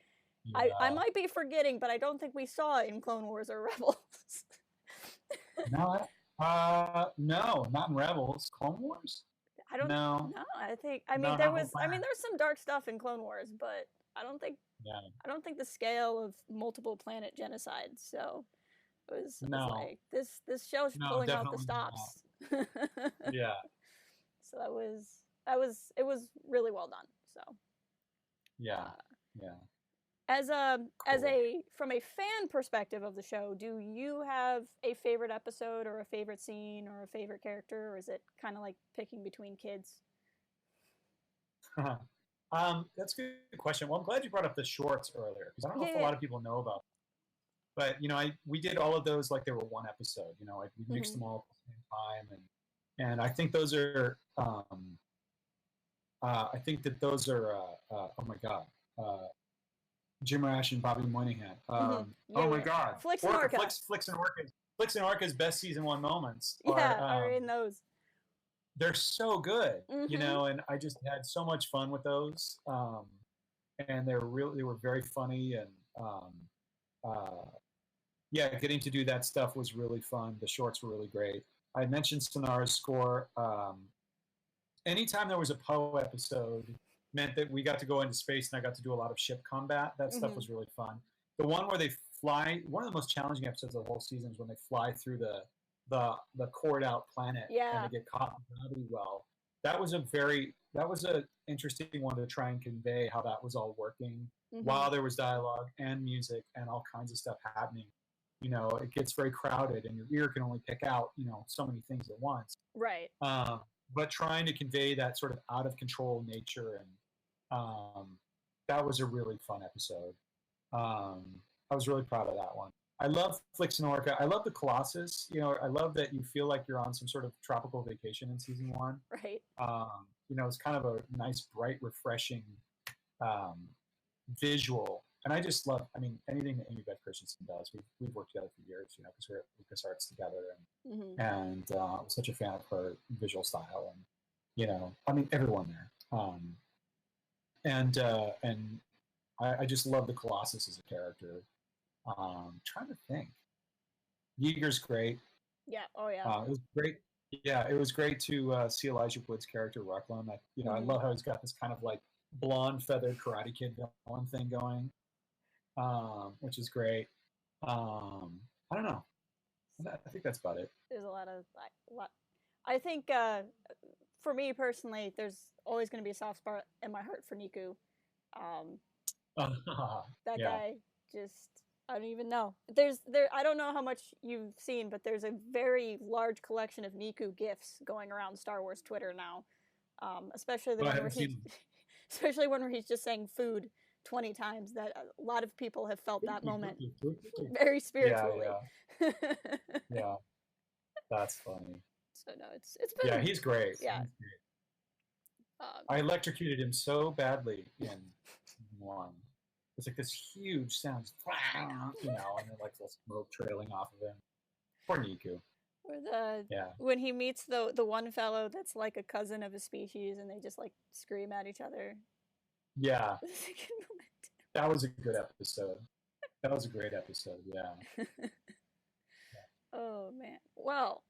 Yeah. I might be forgetting, but I don't think we saw it in Clone Wars or Rebels. No, not in Rebels. Clone Wars? I don't know. I mean, there's some dark stuff in Clone Wars, but I don't think the scale of multiple planet genocide. So it was like this show's pulling out the stops. Yeah. So it was really well done. So yeah. From a fan perspective of the show, do you have a favorite episode or a favorite scene or a favorite character, or is it kind of like picking between kids? That's a good question. Well, I'm glad you brought up the shorts earlier, because I don't know if a lot of people know about them. But, you know, we did all of those like they were one episode. You know, like we mixed them all at the same time, and I think those are oh my god. Jim Rash and Bobby Moynihan. Oh my God! Flix and Orca. Flix and Orca's best season one moments. Are in those. They're so good, you know, and I just had so much fun with those. And they were very funny, and getting to do that stuff was really fun. The shorts were really great. I mentioned Sonara's score. Anytime there was a Poe episode, meant that we got to go into space and I got to do a lot of ship combat. That stuff was really fun. The one where they fly, one of the most challenging episodes of the whole season is when they fly through the cored out planet and they get caught in the gravity well. That was a interesting one to try and convey how that was all working while there was dialogue and music and all kinds of stuff happening. You know, it gets very crowded and your ear can only pick out, you know, so many things at once. Right. But trying to convey that sort of out of control nature, and that was a really fun episode. I was really proud of that one. I love Flix and Orca. I love the Colossus. You know, I love that you feel like you're on some sort of tropical vacation in season one. Right. You know, it's kind of a nice, bright, refreshing visual. And I just love, I mean, anything that Amy Beth Christensen does. We've worked together for years, you know, because we're at LucasArts together. And I'm such a fan of her visual style. And, you know, I mean, everyone there. And I just love the Colossus as a character. Trying to think. Yeager's great. Yeah. Oh, yeah. It was great. Yeah, it was great to see Elijah Wood's character, Ruckland. I love how he's got this kind of like blonde feathered Karate Kid villain thing going, which is great. I don't know. I think that's about it. There's a lot. I think for me personally, there's always going to be a soft spot in my heart for Niku. That Yeah. guy just, I don't even know. I don't know how much you've seen, but there's a very large collection of Niku gifs going around Star Wars Twitter now. Especially the Well, I one where haven't he's, seen especially one where he's just saying food 20 times. That a lot of people have felt that moment very spiritually. Yeah. Yeah. That's funny. So no, it's been Yeah, he's great. yeah. He's great. I electrocuted him so badly in one. It's like this huge sound, you know, and then like the smoke trailing off of him. Poor Niku. Or when he meets the one fellow that's like a cousin of a species, and they just like scream at each other. Yeah, that was a good episode. That was a great episode. Yeah. Oh man. Well,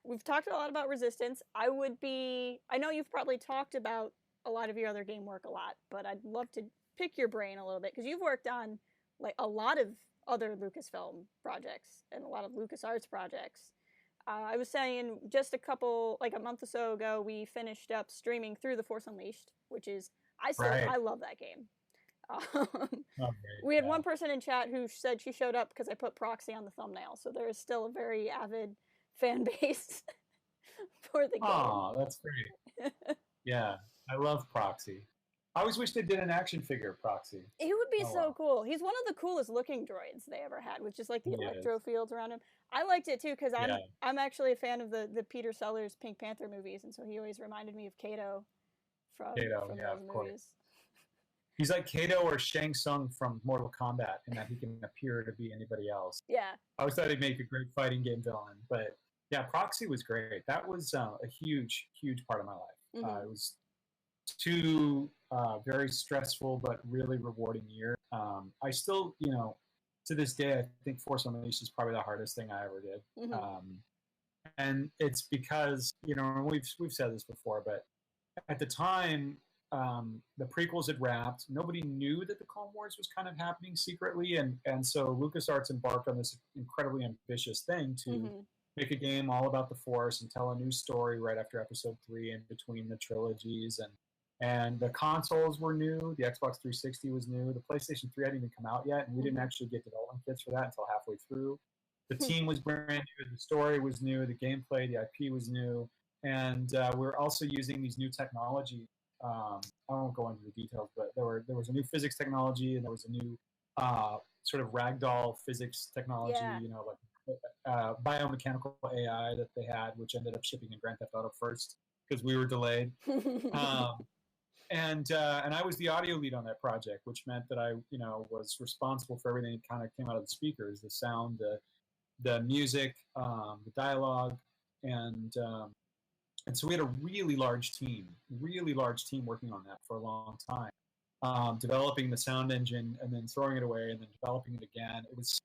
we've talked a lot about Resistance. I know you've probably talked about a lot of your other game work a lot, but I'd love to pick your brain a little bit because you've worked on like a lot of other Lucasfilm projects and a lot of LucasArts projects. I was saying just a month or so ago, we finished up streaming through The Force Unleashed, which is I love that game. We had one person in chat who said she showed up because I put Proxy on the thumbnail, so there is still a very avid fan base for the game. Oh, that's great. Yeah, I love Proxy. I always wish they did an action figure of Proxy. He would be so cool. He's one of the coolest looking droids they ever had, with just like the electro fields around him. I liked it too because I'm actually a fan of the Peter Sellers Pink Panther movies, and so he always reminded me of Kato from those movies. He's like Kato or Shang Tsung from Mortal Kombat in that he can appear to be anybody else. Yeah. I always thought he'd make a great fighting game villain. But yeah, Proxy was great. That was a huge, huge part of my life. Mm-hmm. It was 2 very stressful but really rewarding years. I still, to this day, I think Force Unleashed is probably the hardest thing I ever did. Mm-hmm. And it's because, we've said this before, but at the time, the prequels had wrapped. Nobody knew that the Clone Wars was kind of happening secretly, and so LucasArts embarked on this incredibly ambitious thing to make a game all about the Force and tell a new story right after Episode 3 in between the trilogies. And the consoles were new. The Xbox 360 was new. The PlayStation 3 hadn't even come out yet, and we didn't actually get development kits for that until halfway through. The team was brand new. The story was new. The gameplay, the IP was new, and we're also using these new technologies. I won't go into the details, but there was a new physics technology, and there was a new sort of ragdoll physics technology, like biomechanical AI that they had, which ended up shipping in Grand Theft Auto first because we were delayed. And I was the audio lead on that project, which meant that I, was responsible for everything that kind of came out of the speakers, the sound, the music, the dialogue, and so we had a really large team working on that for a long time, developing the sound engine and then throwing it away and then developing it again. It was,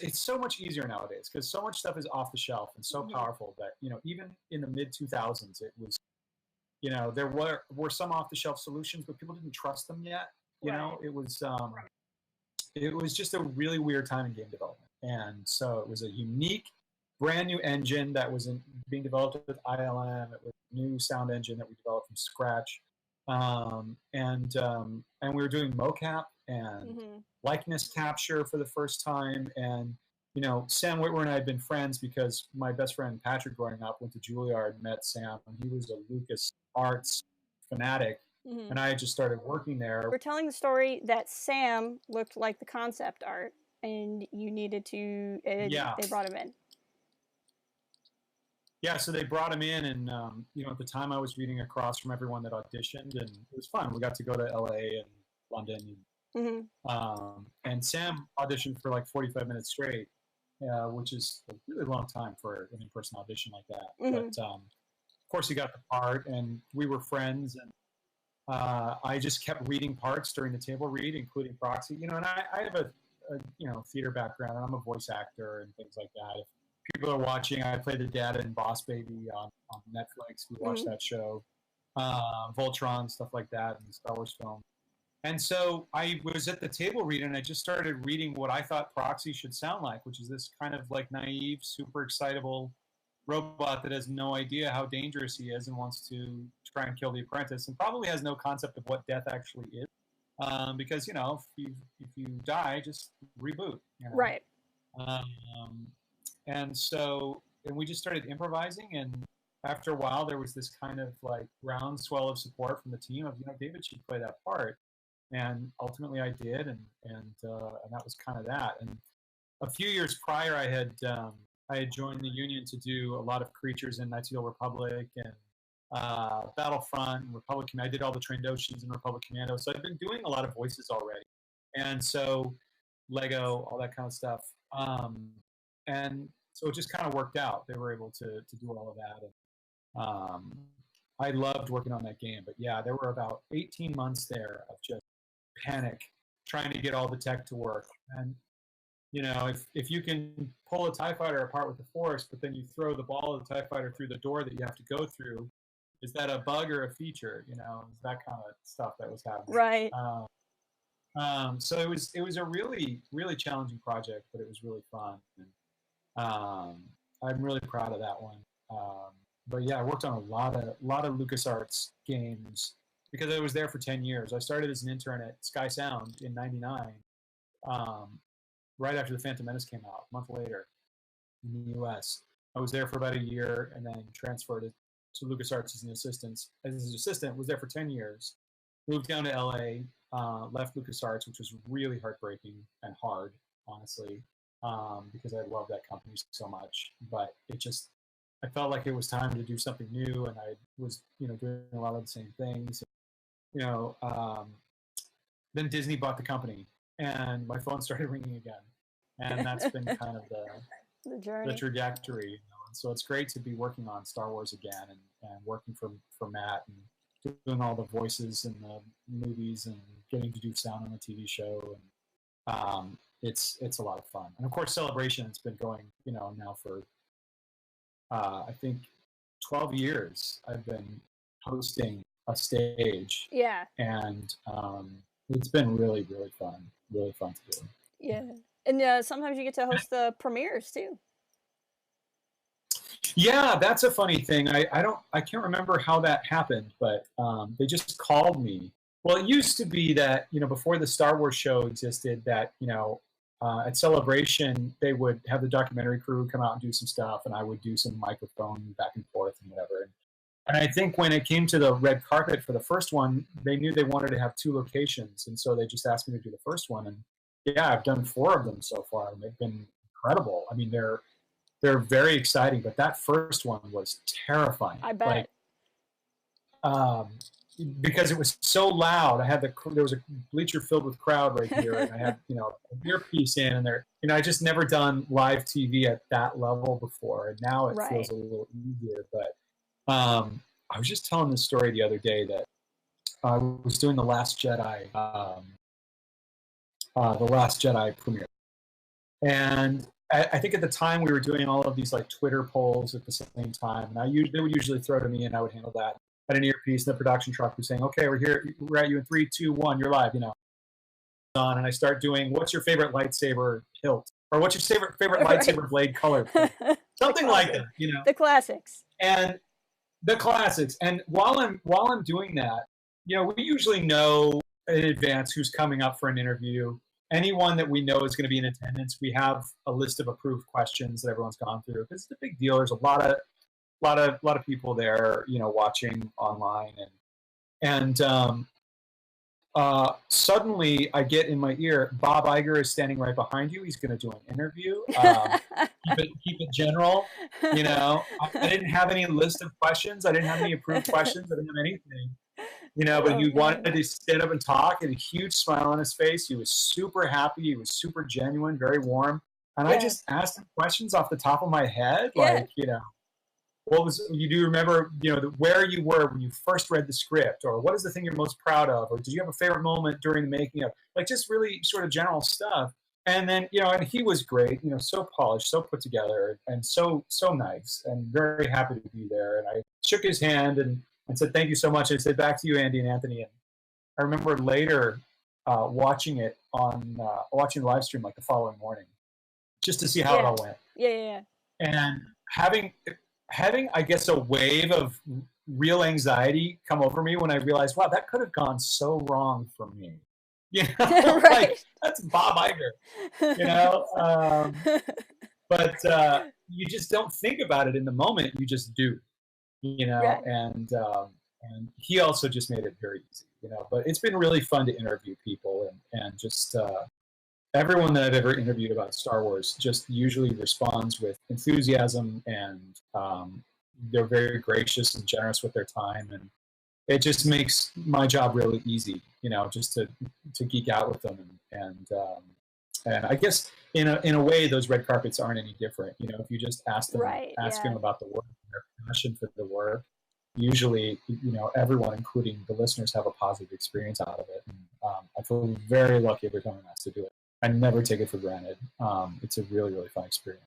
it's so much easier nowadays because so much stuff is off the shelf and so powerful that, even in the mid 2000s, it was, there were some off the shelf solutions, but people didn't trust them yet. It was just a really weird time in game development. And so it was a unique, brand new engine that was being developed with ILM. It was a new sound engine that we developed from scratch. And we were doing mocap and likeness capture for the first time. And, Sam Witwer and I had been friends because my best friend Patrick growing up went to Juilliard, met Sam, and he was a LucasArts fanatic. And I had just started working there. We're telling the story that Sam looked like the concept art, and you needed to, they brought him in. Yeah, so they brought him in, and at the time I was reading across from everyone that auditioned, and it was fun. We got to go to LA and London, and Sam auditioned for like 45 minutes straight, which is a really long time for an in-person audition like that. But of course, he got the part, and we were friends, and I just kept reading parts during the table read, including Proxy. And I have a theater background, and I'm a voice actor and things like that. If people are watching, I play the dad in Boss Baby on Netflix. We watch that show, Voltron, stuff like that, and the Star Wars film. And so I was at the table read, and I just started reading what I thought Proxy should sound like, which is this kind of like naive, super excitable robot that has no idea how dangerous he is and wants to try and kill the apprentice, and probably has no concept of what death actually is. Because if you die, just reboot. Right. Um, and we just started improvising, and after a while, there was this kind of like groundswell of support from the team of David should play that part, and ultimately I did, and that was kind of that. And a few years prior, I had joined the union to do a lot of creatures in Knights of the Old Republic and Battlefront and Republic Commando. I did all the Trandoshans in Republic Commando, so I've been doing a lot of voices already, and so Lego, all that kind of stuff. And so it just kind of worked out. They were able to do all of that, and I loved working on that game. But yeah, there were about 18 months there of just panic trying to get all the tech to work. And if you can pull a TIE fighter apart with the Force, but then you throw the ball of the TIE fighter through the door that you have to go through, is that a bug or a feature? It's that kind of stuff that was happening. Right. So it was a really, really challenging project, but it was really fun. And, I'm really proud of that one. But yeah, I worked on a lot of LucasArts games because I was there for 10 years. I started as an intern at Sky Sound in '99. Right after the Phantom Menace came out, a month later in the U.S. I was there for about a year and then transferred to LucasArts as an assistant. Was there for 10 years. Moved down to L.A., left LucasArts, which was really heartbreaking and hard, honestly, because I love that company so much. But I felt like it was time to do something new, and I was, doing a lot of the same things. Then Disney bought the company, and my phone started ringing again, and that's been kind of the journey, the trajectory. And so it's great to be working on Star Wars again, and working for Matt and doing all the voices in the movies and getting to do sound on the TV show, and it's a lot of fun. And of course, Celebration has been going, now for I think 12 years. I've been hosting a stage. Yeah. And it's been really, really fun to do. Yeah, and sometimes you get to host the premieres too. Yeah, that's a funny thing. I can't remember how that happened, but they just called me. Well, it used to be that before the Star Wars show existed, that at Celebration they would have the documentary crew come out and do some stuff, and I would do some microphone back and forth and whatever. And I think when it came to the red carpet for the first one, they knew they wanted to have 2 locations, and so they just asked me to do the first one. And yeah, I've done 4 of them so far, and they've been incredible. I mean, they're very exciting, but that first one was terrifying. I bet. Because it was so loud. There was a bleacher filled with crowd right here, and I had a earpiece in, and there. I just never done live TV at that level before, and now it feels a little easier, but. I was just telling this story the other day that I was doing the Last Jedi premiere, and I think at the time we were doing all of these like Twitter polls at the same time, and they would usually throw to me, and I would handle that. I had an earpiece, and the production truck was saying, "Okay, we're at you in 3, 2, 1, you're live." On, and I start doing, "What's your favorite lightsaber hilt?" Or "What's your favorite lightsaber blade color?" Something like that, The classics. And the classics. And while I'm doing that, we usually know in advance who's coming up for an interview. Anyone that we know is going to be in attendance, we have a list of approved questions that everyone's gone through. Because it's a big deal. There's a lot of people there, watching online, and suddenly I get in my ear, "Bob Iger is standing right behind you. He's going to do an interview. Keep it general." I didn't have any list of questions. I didn't have any approved questions. I didn't have anything. But he wanted to stand up and talk, and a huge smile on his face. He was super happy. He was super genuine, very warm. And I just asked him questions off the top of my head, you do remember, where you were when you first read the script, or what is the thing you're most proud of, or did you have a favorite moment during the making of, just really sort of general stuff. And then, and he was great, so polished, so put together, and so nice, and very happy to be there. And I shook his hand and said, "Thank you so much." And I said, "Back to you, Andy and Anthony." And I remember later watching it watching the live stream the following morning, just to see how it all went. Yeah. And having having, I guess, a wave of real anxiety come over me when I realized, wow, that could have gone so wrong for me. You know, Right. like that's Bob Iger. You know, but you just don't think about it in the moment. You just do. You know, Right. and he also just made it very easy. You know, but it's been really fun to interview people and just. Everyone that I've ever interviewed about Star Wars just usually responds with enthusiasm, and they're very gracious and generous with their time, and it just makes my job really easy, you know, just to geek out with them, and I guess in a way those red carpets aren't any different. You know, if you just ask them about the work, their passion for the work, usually, you know, everyone, including the listeners, have a positive experience out of it. And, I feel very lucky every time I'm asked to do it. I never take it for granted. It's a really, really fun experience.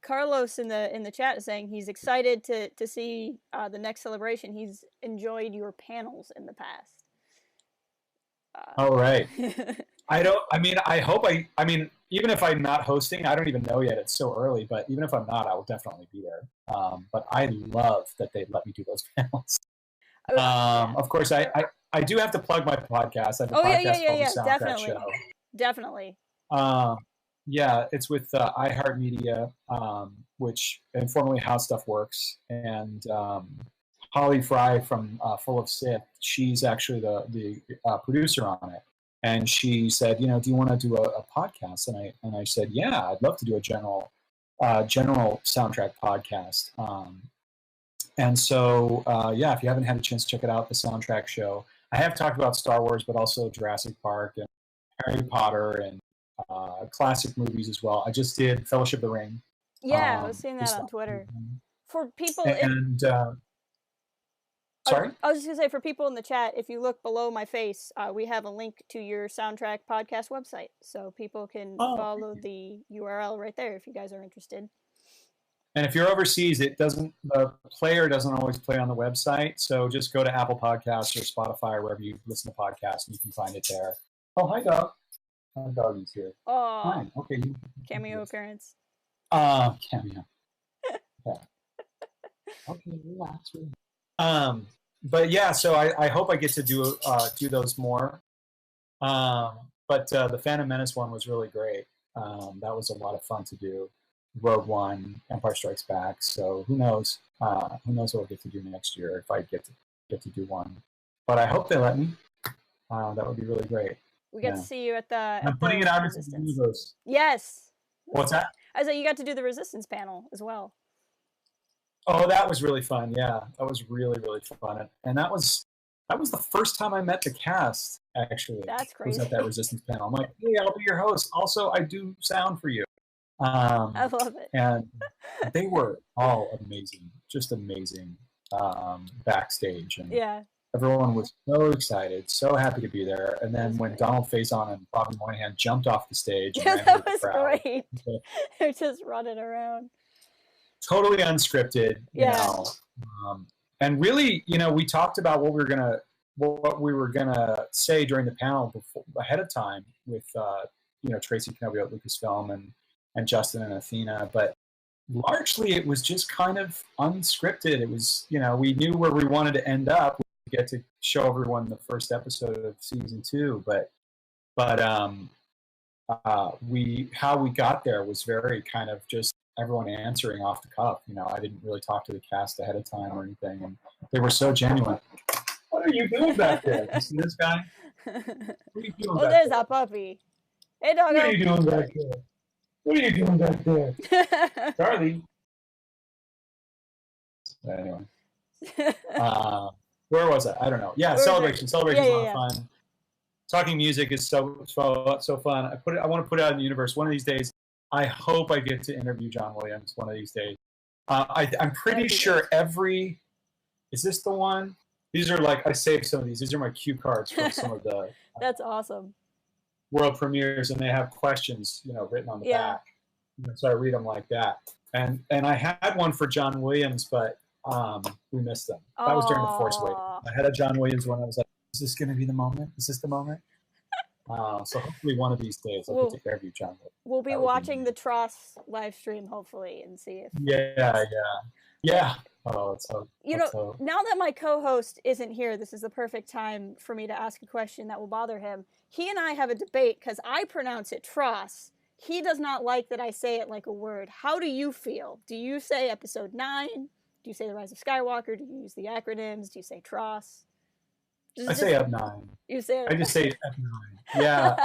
Carlos in the chat is saying he's excited to see the next celebration. He's enjoyed your panels in the past. All right. I hope even if I'm not hosting, I don't even know yet. It's so early, but even if I'm not, I will definitely be there. But I love that they let me do those panels. Of course, I do have to plug my podcast. I have a podcast called the Soundtrack Show. Definitely. Yeah, it's with iHeartMedia, which informally How Stuff Works, and Holly Fry from Full of Sith. She's actually the producer on it, and she said, you know, do you want to do a podcast? And I said, yeah, I'd love to do a general soundtrack podcast. And so, yeah, if you haven't had a chance to check it out, the Soundtrack Show. I have talked about Star Wars, but also Jurassic Park and Harry Potter and classic movies as well. I just did Fellowship of the Ring. Yeah, I was seeing that on Twitter. For people sorry? I was just going to say, for people in the chat, if you look below my face, we have a link to your Soundtrack podcast website. So people can follow the URL right there if you guys are interested. And if you're overseas, the player doesn't always play on the website. So just go to Apple Podcasts or Spotify or wherever you listen to podcasts, and you can find it there. Oh, hi, dog. My doggy's here. Oh, hi. Okay. Cameo appearance. Cameo. Yeah. Okay, relax. But yeah, so I hope I get to do those more. But the Phantom Menace one was really great. That was a lot of fun to do. Rogue One, Empire Strikes Back. So who knows? Who knows what I'll get to do next year if I get to do one. But I hope they let me. That would be really great. We get to see you at the. I'm putting it out into the universe. Yes. What's that? I said you got to do the Resistance panel as well. Oh, that was really fun. Yeah, that was really, really fun, and that was the first time I met the cast. Actually, that's crazy. Was at that Resistance panel. I'm like, hey, I'll be your host. Also, I do sound for you. I love it. And they were all amazing, just amazing backstage, and yeah, everyone was so excited, so happy to be there. And then when Donald Faison and Bobby Moynihan jumped off the stage, and ran that was the crowd, great. They're just running around. Totally unscripted, you know. And really, you know, we talked about what we were gonna say during the panel ahead of time with you know, Tracy Kenobi at Lucasfilm and Justin and Athena, but largely it was just kind of unscripted. It was, you know, we knew where we wanted to end up. We get to show everyone the first episode of season 2, but how we got there was very kind of just everyone answering off the cuff. You know, I didn't really talk to the cast ahead of time or anything, and they were so genuine. What are you doing back there? You see this guy? What are you doing back there's there? a puppy. Hey, doggo. What are you doing back there? What are you doing back there? Charlie. Anyway. Where was I? I don't know. Yeah, Celebration. Celebration is a lot of fun. Talking music is so fun. I want to put it out in the universe. One of these days, I hope I get to interview John Williams one of these days. I'm pretty sure is this the one? These are I saved some of these. These are my cue cards from some of the That's awesome. world premieres, and they have questions, you know, written on the back. So I read them like that. And I had one for John Williams, but we missed them. That was during The Force Awakens. I had a John Williams one. I was like, is this going to be the moment? Is this the moment? So hopefully one of these days I'll get to interview John. We'll be watching the Tross live stream hopefully and see if. Yeah. Oh, now that my co-host isn't here, this is the perfect time for me to ask a question that will bother him. He and I have a debate because I pronounce it Tross. He does not like that I say it like a word. How do you feel? Do you say episode 9? Do you say The Rise of Skywalker? Do you use the acronyms? Do you say Tross? I say F9. You say I just say F9. Yeah.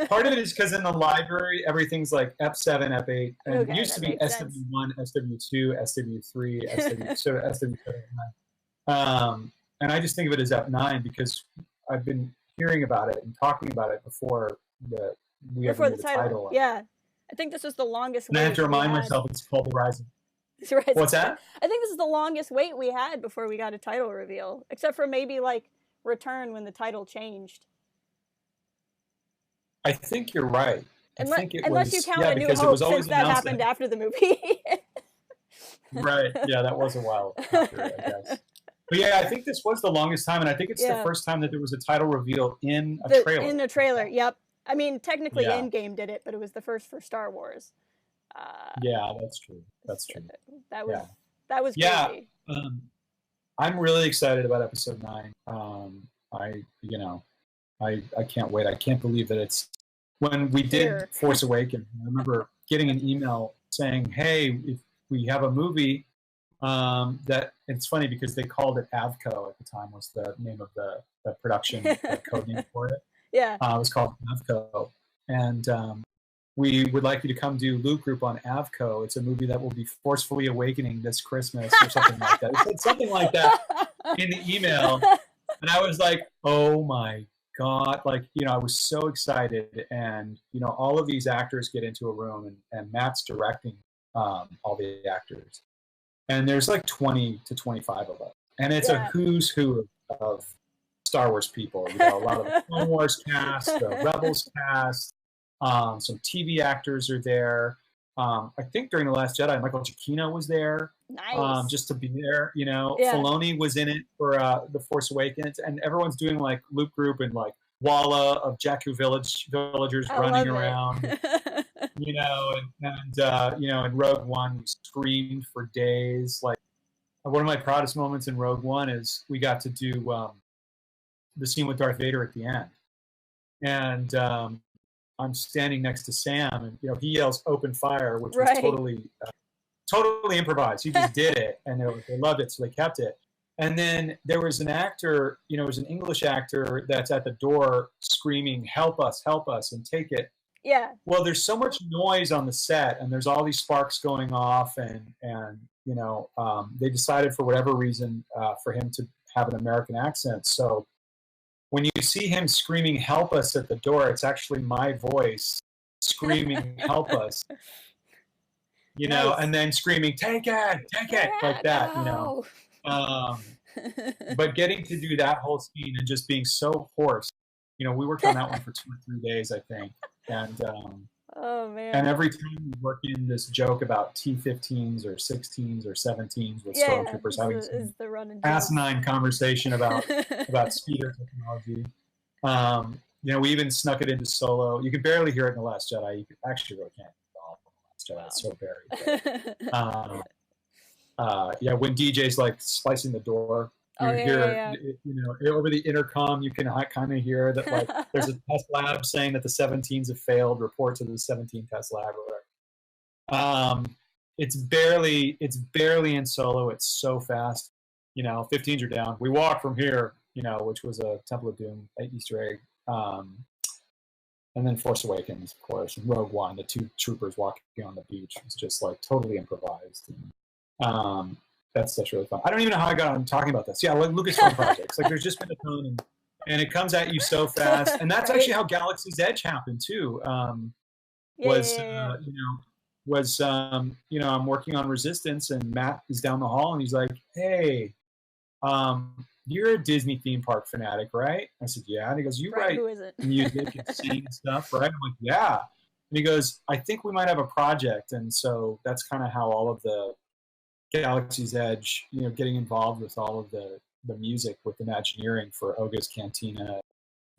Part of it is because in the library, everything's like F7, F8. And it used to be SW1, SW2, SW3, SW7. And I just think of it as F9 because I've been hearing about it and talking about it before we ever knew the title. Yeah. I think this was the longest wait. And I have to remind myself it's called The Rise of. What's that? I think this is the longest wait we had before we got a title reveal, except for maybe like Return when the title changed. I think you're right. Unless you count A New Hope, since that happened after the movie. Right. Yeah, that was a while after, I guess. But yeah, I think this was the longest time, and I think it's the first time that there was a title reveal in a trailer. In a trailer, yep. I mean, technically Endgame did it, but it was the first for Star Wars. Yeah, that's true. That was crazy. I'm really excited about episode 9. I can't wait. I can't believe that it's when we did Force Awakens. I remember getting an email saying, "Hey, if we have a movie that." It's funny because they called it Avco at the time was the name of the production code name for it. Yeah, it was called Avco, and we would like you to come do Loot Group on Avco. It's a movie that will be forcefully awakening this Christmas or something like that. It said something like that in the email. And I was like, oh my God. Like, I was so excited. And, all of these actors get into a room and Matt's directing all the actors. And there's like 20 to 25 of us. And it's a who's who of Star Wars people. A lot of the Clone Wars cast, the Rebels cast. Some TV actors are there. I think during The Last Jedi, Michael Giacchino was there. Nice. Just to be there, Filoni was in it for The Force Awakens, and everyone's doing like Loot Group and like Walla of Jakku villagers running around. In Rogue One, we screamed for days. Like one of my proudest moments in Rogue One is we got to do the scene with Darth Vader at the end, and I'm standing next to Sam, and he yells "Open fire," which was totally improvised. He just did it, and they loved it, so they kept it. And then there was an actor, it was an English actor that's at the door screaming, "Help us, and take it." Yeah. Well, there's so much noise on the set, and there's all these sparks going off, and they decided for whatever reason for him to have an American accent. So when you see him screaming "Help us" at the door, it's actually my voice screaming "Help us," nice. And then screaming "Take it," like that, no. But getting to do that whole scene and just being so hoarse, we worked on that one for 2 or 3 days, I think, and oh man! And every time we work in this joke about T-15s or 16s or 17s with Stormtroopers having some asinine conversation about speeder technology. We even snuck it into Solo. You could barely hear it in The Last Jedi. You actually really can't hear it all in The Last Jedi. It's so buried. When DJ's like slicing the door, you hear, over the intercom, you can kind of hear that like there's a test lab saying that the 17s have failed. Report to the 17 test lab or whatever. It's barely in Solo. It's so fast. 15s are down. We walk from here, which was a Temple of Doom Easter egg. And then Force Awakens, of course, and Rogue One, the 2 troopers walking on the beach was just like totally improvised. And, that's really fun. I don't even know how I got on talking about this. Yeah, like Lucasfilm projects. Like there's just been a ton, and it comes at you so fast. And that's actually how Galaxy's Edge happened too. I'm working on Resistance, and Matt is down the hall, and he's like, "Hey, you're a Disney theme park fanatic, right?" I said, "Yeah." And he goes, "You write music and sing and stuff, right?" I'm like, "Yeah." And he goes, "I think we might have a project." And so that's kind of how all of the Galaxy's Edge, getting involved with all of the music with Imagineering for Oga's Cantina,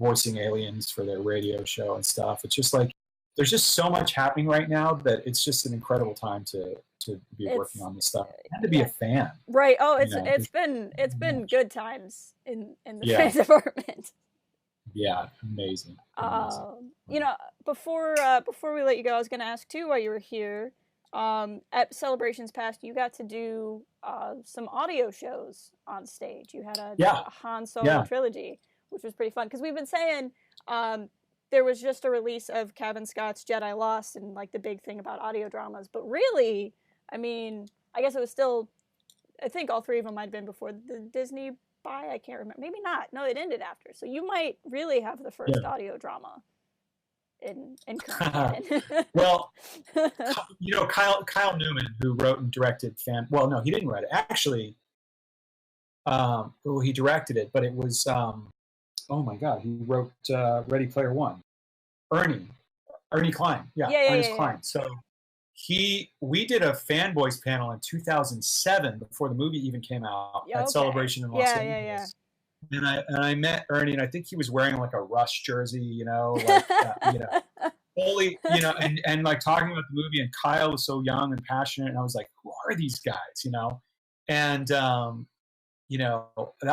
voicing aliens for their radio show and stuff. It's just like there's just so much happening right now that it's just an incredible time to be working on this stuff and to be a fan. Right. Oh, it's been good times in the fan department. Yeah, amazing. You know, before we let you go, I was going to ask too while you were here. At Celebrations Past, you got to do some audio shows on stage. You had a Han Solo trilogy, which was pretty fun because we've been saying there was just a release of Kevin Scott's Jedi Lost and like the big thing about audio dramas, but really, I mean, I guess it was still, I think all three of them might have been before the Disney buy. I can't remember. Maybe not. No, it ended after. So you might really have the first audio drama in Well, you know, Kyle Newman, who wrote and directed well, no, he didn't write it. Actually, well, he directed it, but it was, oh my God, he wrote Ready Player One. Ernie Klein. Ernest Klein. So we did a fanboys panel in 2007 before the movie even came out at Celebration in Los Angeles. And I met Ernie, and I think he was wearing like a Rush jersey, you know, like, you know, fully, you know, and like talking about the movie. And Kyle was so young and passionate, and I was like, who are these guys, you know? And you know,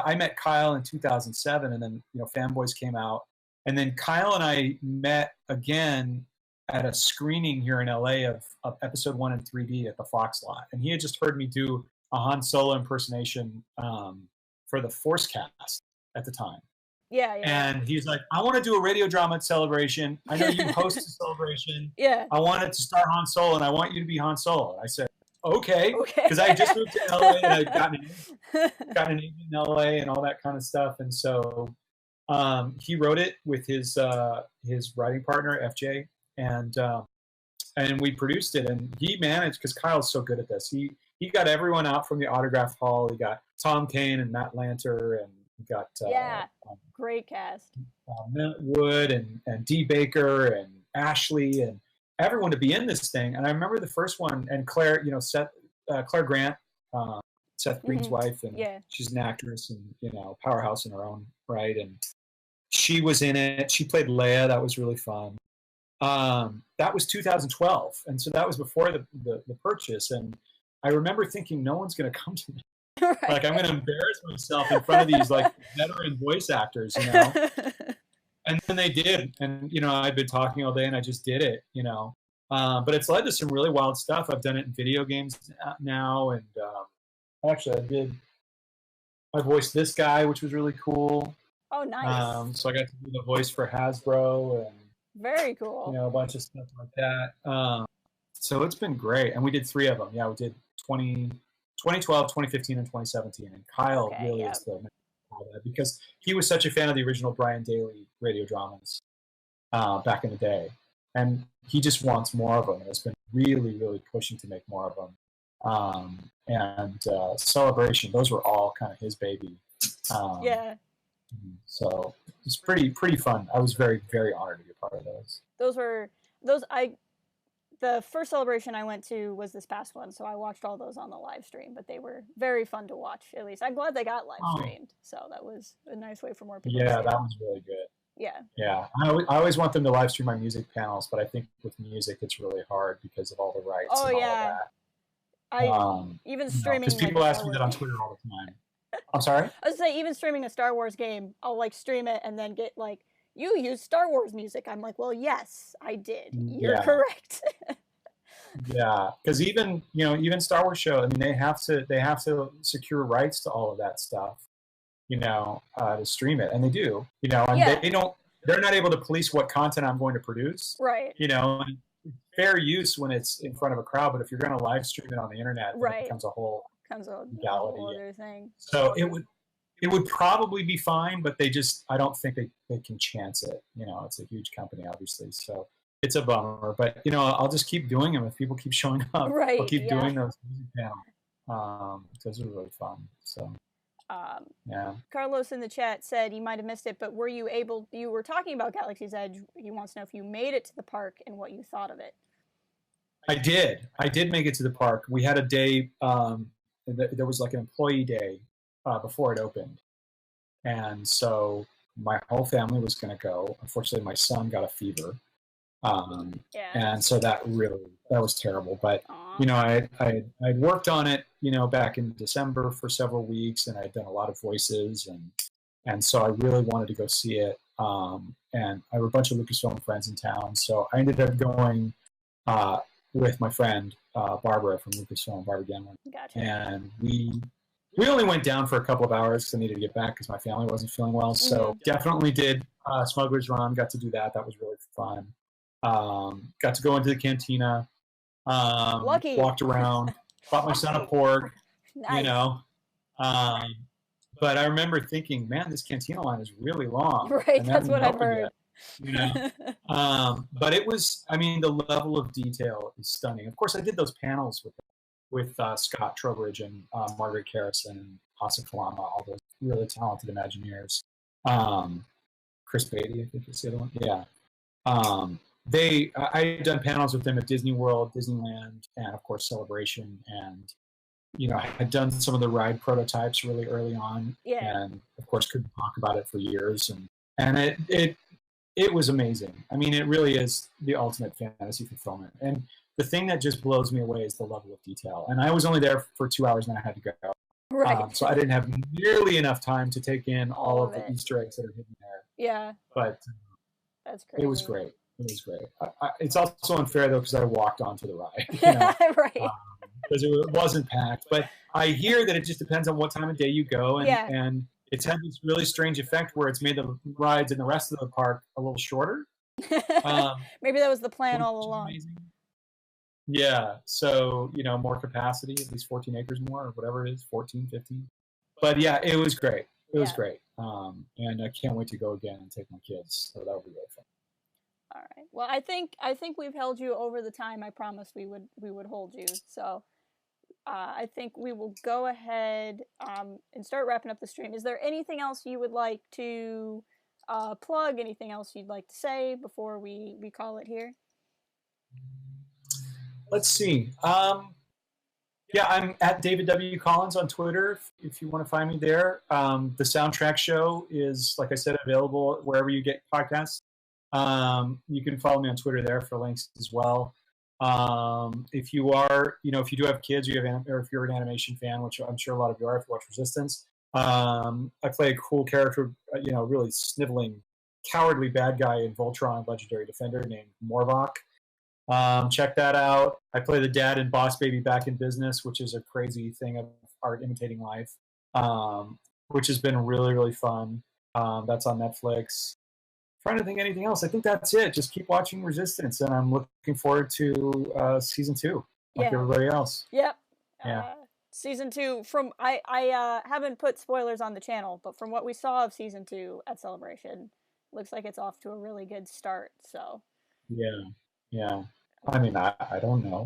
I met Kyle in 2007, and then, you know, Fanboys came out, and then Kyle and I met again at a screening here in LA of Episode 1 in 3D at the Fox lot, and he had just heard me do a Han Solo impersonation for the Force Cast at the time. And he's like, I want to do a radio drama at Celebration. I know you host a Celebration. I want it to star Han Solo, and I want you to be Han Solo. I said, okay, because I just moved to LA and I'd gotten an agent in LA and all that kind of stuff. And so he wrote it with his writing partner FJ, and we produced it. And he managed, because Kyle's so good at this. He got everyone out from the autograph hall. He got Tom Kane and Matt Lanter, and he got great cast. Matt Wood and Dee Baker and Ashley and everyone to be in this thing. And I remember the first one, and Claire, you know, Claire Grant, Seth Green's wife, and she's an actress and, you know, powerhouse in her own right. And she was in it. She played Leia. That was really fun. That was 2012, and so that was before the purchase. And I remember thinking, no one's going to come to me. Like, I'm going to embarrass myself in front of these like veteran voice actors, you know. And then they did, and, you know, I've been talking all day, and I just did it, you know. But it's led to some really wild stuff. I've done it in video games now, and actually, I voiced this guy, which was really cool. Oh, nice. So I got to do the voice for Hasbro, and very cool. You know, a bunch of stuff like that. So it's been great, and we did 3 of them. Yeah, we did 2012, 2015, and 2017. And Kyle really is the man for that, because he was such a fan of the original Brian Daley radio dramas back in the day, and he just wants more of them, and has been really, really pushing to make more of them. And Celebration, those were all kind of his baby. So it's pretty fun. I was very, very honored to be a part of those. The first Celebration I went to was this past one, so I watched all those on the live stream, but they were very fun to watch, at least. I'm glad they got live streamed, so that was a nice way for more people to see that was really good. Yeah. I always want them to live stream my music panels, but I think with music it's really hard because of all the rights and all of that. Even streaming, because people ask me that on Twitter all the time. I'm sorry? I was saying, even streaming a Star Wars game, I'll like stream it and then get like, you use Star Wars music. I'm like, well, yes, I did. You're correct. Yeah, because even Star Wars show, I mean, they have to secure rights to all of that stuff, you know, to stream it, and they do, you know, and they're not able to police what content I'm going to produce, right? You know, and fair use when it's in front of a crowd, but if you're going to live stream it on the internet, it becomes a whole other thing. So it would probably be fine, but I don't think they can chance it. You know, it's a huge company, obviously, so it's a bummer. But, you know, I'll just keep doing them if people keep showing up. Right. I'll keep doing those music panels. Those are really fun. So, Carlos in the chat said he might have missed it, but you were talking about Galaxy's Edge. He wants to know if you made it to the park and what you thought of it. I did make it to the park. We had a day, there was like an employee day before it opened. And so my whole family was going to go. Unfortunately, my son got a fever. And so that was terrible. But, you know, I'd worked on it, you know, back in December for several weeks, and I'd done a lot of voices, and so I really wanted to go see it. And I have a bunch of Lucasfilm friends in town, so I ended up going with my friend Barbara from Lucasfilm, Barbara Genlin. Gotcha. And we only went down for a couple of hours because I needed to get back because my family wasn't feeling well. So definitely did Smuggler's Run. Got to do that. That was really fun. Got to go into the cantina. Lucky. Walked around. Bought my son a pork. Nice. You know. But I remember thinking, man, this cantina line is really long. Right, that's what I've heard. Yet, you know. But it was, I mean, the level of detail is stunning. Of course, I did those panels with Scott Trowbridge and Margaret Carrison and Hasa Kalama, all those really talented Imagineers. Chris Beatty, I think is the other one. Yeah. I had done panels with them at Disney World, Disneyland, and of course Celebration, and you know, I had done some of the ride prototypes really early on, and of course couldn't talk about it for years, and it was amazing. I mean, it really is the ultimate fantasy fulfillment. And the thing that just blows me away is the level of detail. And I was only there for 2 hours and I had to go. Right. So I didn't have nearly enough time to take in all of the Easter eggs that are hidden there. Yeah. But that's great. It was great. It was great. It's also unfair though because I walked onto the ride. You know? Right. Because it wasn't packed. But I hear that it just depends on what time of day you go, and it's had this really strange effect where it's made the rides in the rest of the park a little shorter. Maybe that was the plan all along. Amazing. Yeah, so, you know, more capacity, at least 14 acres more, or whatever it is, 14, 15. But yeah, it was great. It was great. And I can't wait to go again and take my kids. So that would be really fun. All right. Well, I think we've held you over the time I promised we would hold you. So I think we will go ahead and start wrapping up the stream. Is there anything else you would like to plug? Anything else you'd like to say before we call it here? Let's see. Yeah, I'm at David W. Collins on Twitter if you want to find me there. The Soundtrack Show is, like I said, available wherever you get podcasts. You can follow me on Twitter there for links as well. If you are, you know, if you do have kids, or if you're an animation fan, which I'm sure a lot of you are if you watch Resistance, I play a cool character, you know, really sniveling, cowardly bad guy in Voltron Legendary Defender named Morvok. Check that out. I play the dad in Boss Baby Back in Business, which is a crazy thing of art imitating life, which has been really, really fun. That's on Netflix. Trying to think anything else. I think that's it. Just keep watching Resistance, and I'm looking forward to season 2, like everybody else. Yep. Yeah. Season 2. From I haven't put spoilers on the channel, but from what we saw of season 2 at Celebration, looks like it's off to a really good start. So. Yeah. I mean, I don't know.